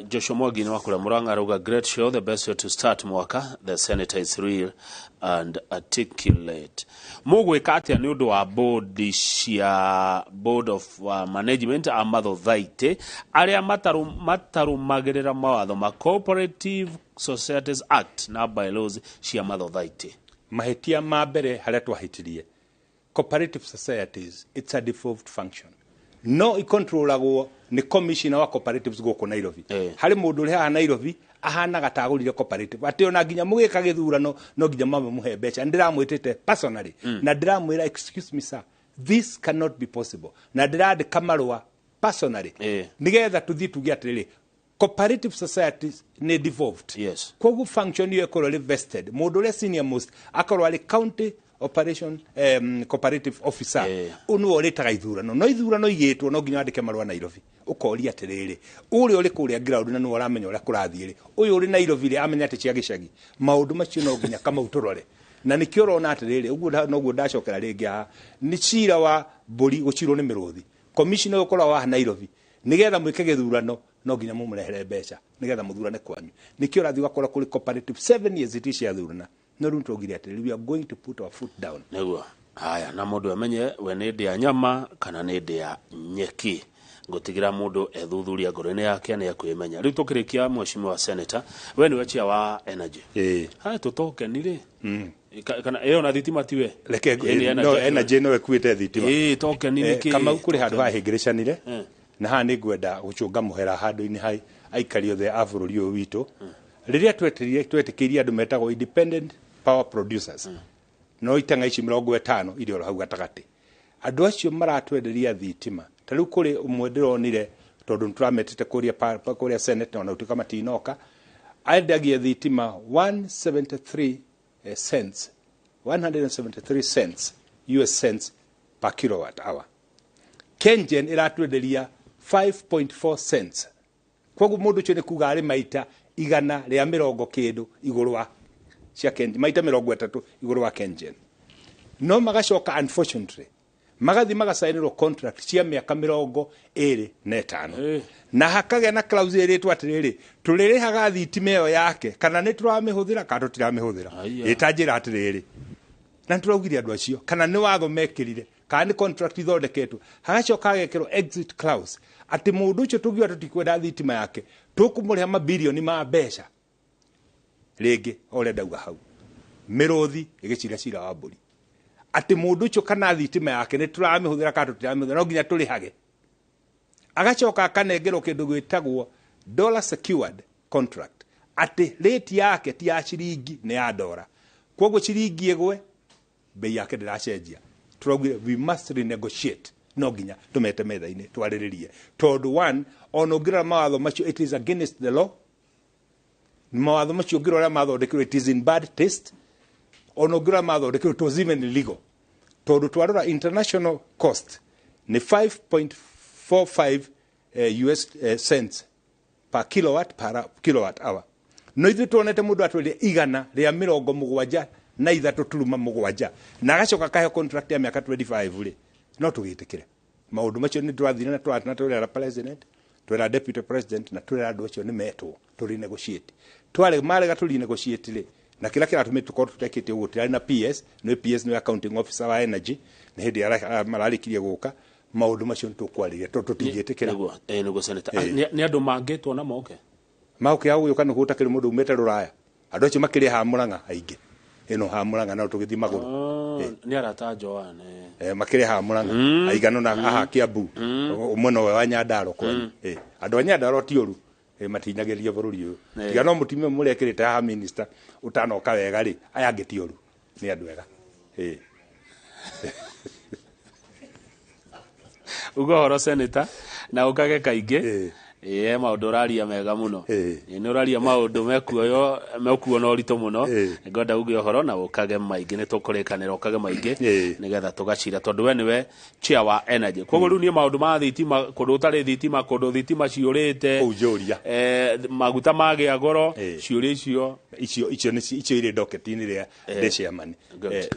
Joshua Mwangi ni wakura Murang'a arauga great show the best way to start mwaka the senator is real and articulate mugwika atia ni undu wa board of management amatho thaite aria matarumagirira mawatho ma Cooperative Societies Act na bylaws cia matho thaite mahitia ma mbere haria twahitirie cooperative societies it's a devolved function no icontrolagwo ni commissioner wa cooperatives goko Nairobi hari mundu uri ha Nairobi ahana gatagurire cooperative ati ona nginya mugika githurano no nginya mame muhe mbeca ndiramwitite personally na ndiramwira excuse me sir this cannot be possible na ndirandika marua personally nigetha tuthii tuge atiriri cooperative societies ni devolved kogu function yo ekorwo vested mundu uri senior most akorwo ari county operation cooperative officer unu oritaga ithurano no ithurano igitwo no nginya andike marua Nairobi ukoria atiriri uri uri kuria ground na no aramenya uria kurathire uyu uri Nairobi ri amenya ati cia gicagi maundu macio no nginya kama uturore na nikio rona atiriri uguo no guo ndacokera ringi ha ni cira wa mburi gucirwo ni miruthi commissioner ukora wa Nairobi nigetha mwike githurano no nginya mumurehere mbeca nigetha muthurane kwanyu nikio rathi gakora kuri cooperative 7 years iticia thurana no runto gire atiriri we are going to put our foot down neguo haya na mundu amenye we ni ndia nyama kana ni ndia nyeki ngutigira mundu ethuthuria ngoro-ini yake ni akwimenya riu tukirikia mheshimiwa senator we ni wachia wa energy hai tutoke nire kana eo na thitima tiwe reke no energy no ekuite thitima toke nire kama ukuri handu hahingiricanire na ha ni ngwenda gucunga muhera handu-ini hai aikari othe a bururi uyu witu riria twetikirie andu metagwo independent power producers no itanga ici 50 irio hau gatagati andu acio maratwenderia thitima tariu kuri umwe ndironire tondu turametete kuria senate ona utuka matinoka aendagia thitima 173 cents US cents per kilowatt hour Kengen iratwenderia 5.4 cents koguo mundu cio ni kuga ari maita igana ria 70 kindu iguru wa cia Kengen maita 30 iguru wa Kengen no magacoka unfortunately magathi magasainirwo contract cia miaka 25 na hakage na clause iritwa atiriri turirihaga thitima iyo yake kana ni turamihũthĩra kana tutiramihũthĩra itanjira atiriri na turaugire andu acio kana ni watho mekirire kana ni contract ithondeketwo hagacoka hagekirwo exit clause ati mundu ucio tugiwa tutikwenda thitima yake tukumuriha mabilioni ma mbeca ringi ore ndauga hau miruthi igicira cira wa mburi ati mundu ucio kana thitima yake ni turamihũthĩra kana tutiramihũthĩra no nginya turihage agacoka akanengerwo kindu gwitagwo dollar secured contract ati rate yake ti ya ciringi ni ya dollar koguo ciringi igwe bei yake ndiracenjia turaugire we must renegotiate no nginya tumete metha-ini twariririe tondu one ono ngira mawatho macio it is against the law mawatho macio ngira ria mathondekirwo it is in bad taste ono ngira mathondekirwo it was even illegal tondu twarora international cost ni 5.45 US cents per kilowatt hour. No ithu tuonete mundu atwire igana ria 70 na 3.7 na agacoka kahe contract ya miaka 25 ri no tugitikire maundu macio ni twathire na twatwira president twira deputy president na twira andu acio ni metwo turi negotiate tware marega turi negotiate ri na kila tumite tukorwo tutekete uguo tirari na PS no accounting officer wa energy ni hindi mararikirie guka maundu macio ni tukwariria tutingitikira niguo senator ni andu mangitwo na moke aguyo kana gutakire mundu umete ruraya andu acio makiri ha Murang'a aingi ino ha Murang'a na tugithi maguru ni arata Joane makiri ha Murang'a aigano na aha Kiambu umwena wa Nyandaro kwani andu a Nyandaro ti oru matinyagiria bururi uyu tiga no mutimia murekirite ha minister utanoka wega ri aya ngiti oru ni andu ega ugo horo senator na ukage kaingi maundu uraria mega muno ni uraria maundu mekuo no rito muno ngoda uge horo na ukage maingi ni tukurikanira ukage maingi nigetha tugacira tondu we niwe chair wa energy koguo riu ni maundu ma thitima kundu utari thitima kundu thitima ciurite ujuria maguta magia goro ciuria icio ire docket-ini ria chairman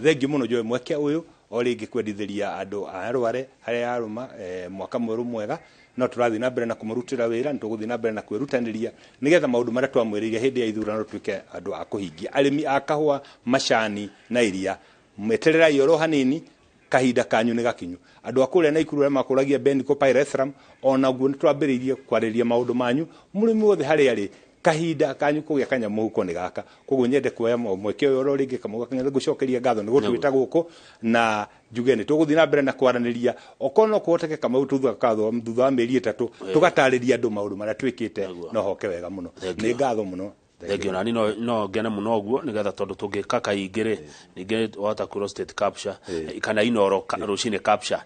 thengi muno joe mweke uyu oringi kwendithiria andu a Arware haria aruma mwaka mweru mwega no turathi na mbere na kumurutira wira ntuguthi na mbere na kwirutaniria nigetha maundu maria twamwiriria hindi ya ithurano twike andu a kuhingia arimi a kahua macani na iria meterera yoro hanini kahinda kanyu ni gakinyu andu akuria na ikuru makuragia Bendigo Pyrethrum ona guo ni twambiririe kwariria maundu manyu murimi wothe hari ari kahinda kanyu kugia kanya muhuko ni gaka koguo nyende kuoya mweke uyu ro ringi kamuga kanya gucokeria ngatho ni gutwita guku na njuge ni tuguthi na mbere na kwaraniria okono kuhoteke kama ututhu katho thutha wa mieri 3 tugatariria andu maundu maria twikite no hoke wega muno ni ngatho muno thegio nani no ngene muno guo nigetha tondu tungika kaingire ninge wata kuro state capture kana iNooro rucine capture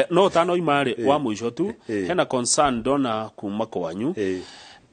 no tano imari wa muico tu hena concern dona kuma kwanyu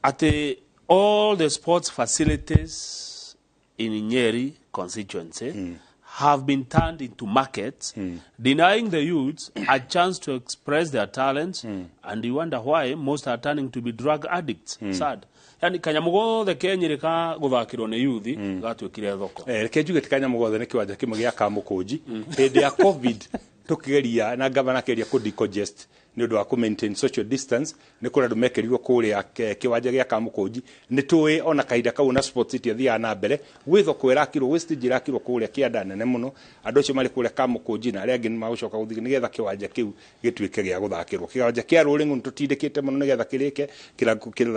ati all the sports facilities in Nyeri constituency have been turned into markets, denying the youths a chance to express their talents, and you wonder why most are turning to be drug addicts. Sad. Yani kanyamugo the Kenya ka guthakirwo ni youth gatwikire thoko. Reke njuge kanyamugo the ni kiwanja kimwe gia Kamukunji hindi ya COVID tukigeria na gavana keria ku decongest ni undu wa ku maintain social distance ni kura ndu mekerirwo kuria kiwanja gia Kamukunji ni tuwe ona kaida kau na sports city thia na mbere gwitho kwirakirwo wastage irakirwo kuria kianda nene muno andu acio mari kuria Kamukunji na aria ngini magucoka guthi nigetha kiwanja kiu gitwike gia guthakirwo kiwanja kia Rulingu tutindikite muno nigetha kirike kira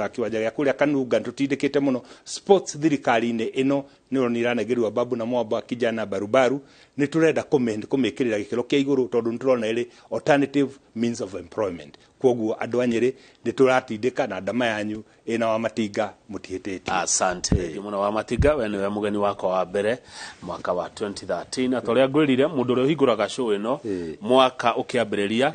kiwanja gia kuria Kanunga tutindikite muno sports thirikari-ini ino ni oniranagirwa babu na mwamba kijana barubaru ni turenda kumikirira gikiro kia iguru tondu nturona iri alternative means of employment koguo andu a Nyeri ni turatindika na ndama yanyu ina wa matinga mutihitete asante muno wa matinga we niwe mugeni wako wa mbere mwaka wa 2013 atoria ngwirire mundu uri hinguraga show ino mwaka ukiambiriria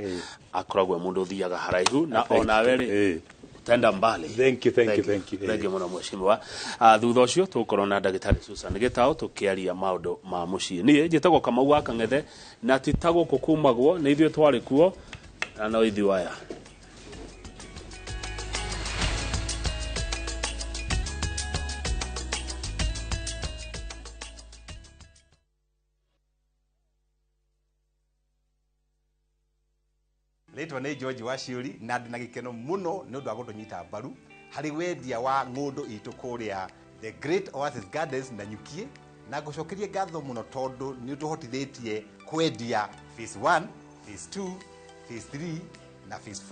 akoragwo mundu thiaga haraihu na ona weri tenda mbali. Thank you. Thank you muno mheshimiwa. Thutha ucio tukorwo na ndagitari Susan Gitao tukiaria maundu ma mucii. Nie njitagwo Kamau wa Kang'ethe na titagwo kukumagwo ni ithuĩ twari kuo na no ithi waya. Letwa ni George Waciuri na ndina gikeno muno ni undu wa gutunyita mbaru hari wendia wa ngundu itu kuria the Great Oasis Gardens na Nyukie na gucokerie ngatho muno tondu ni utuhotithitie kwendia phase 1 phase 2 phase 3 na phase 4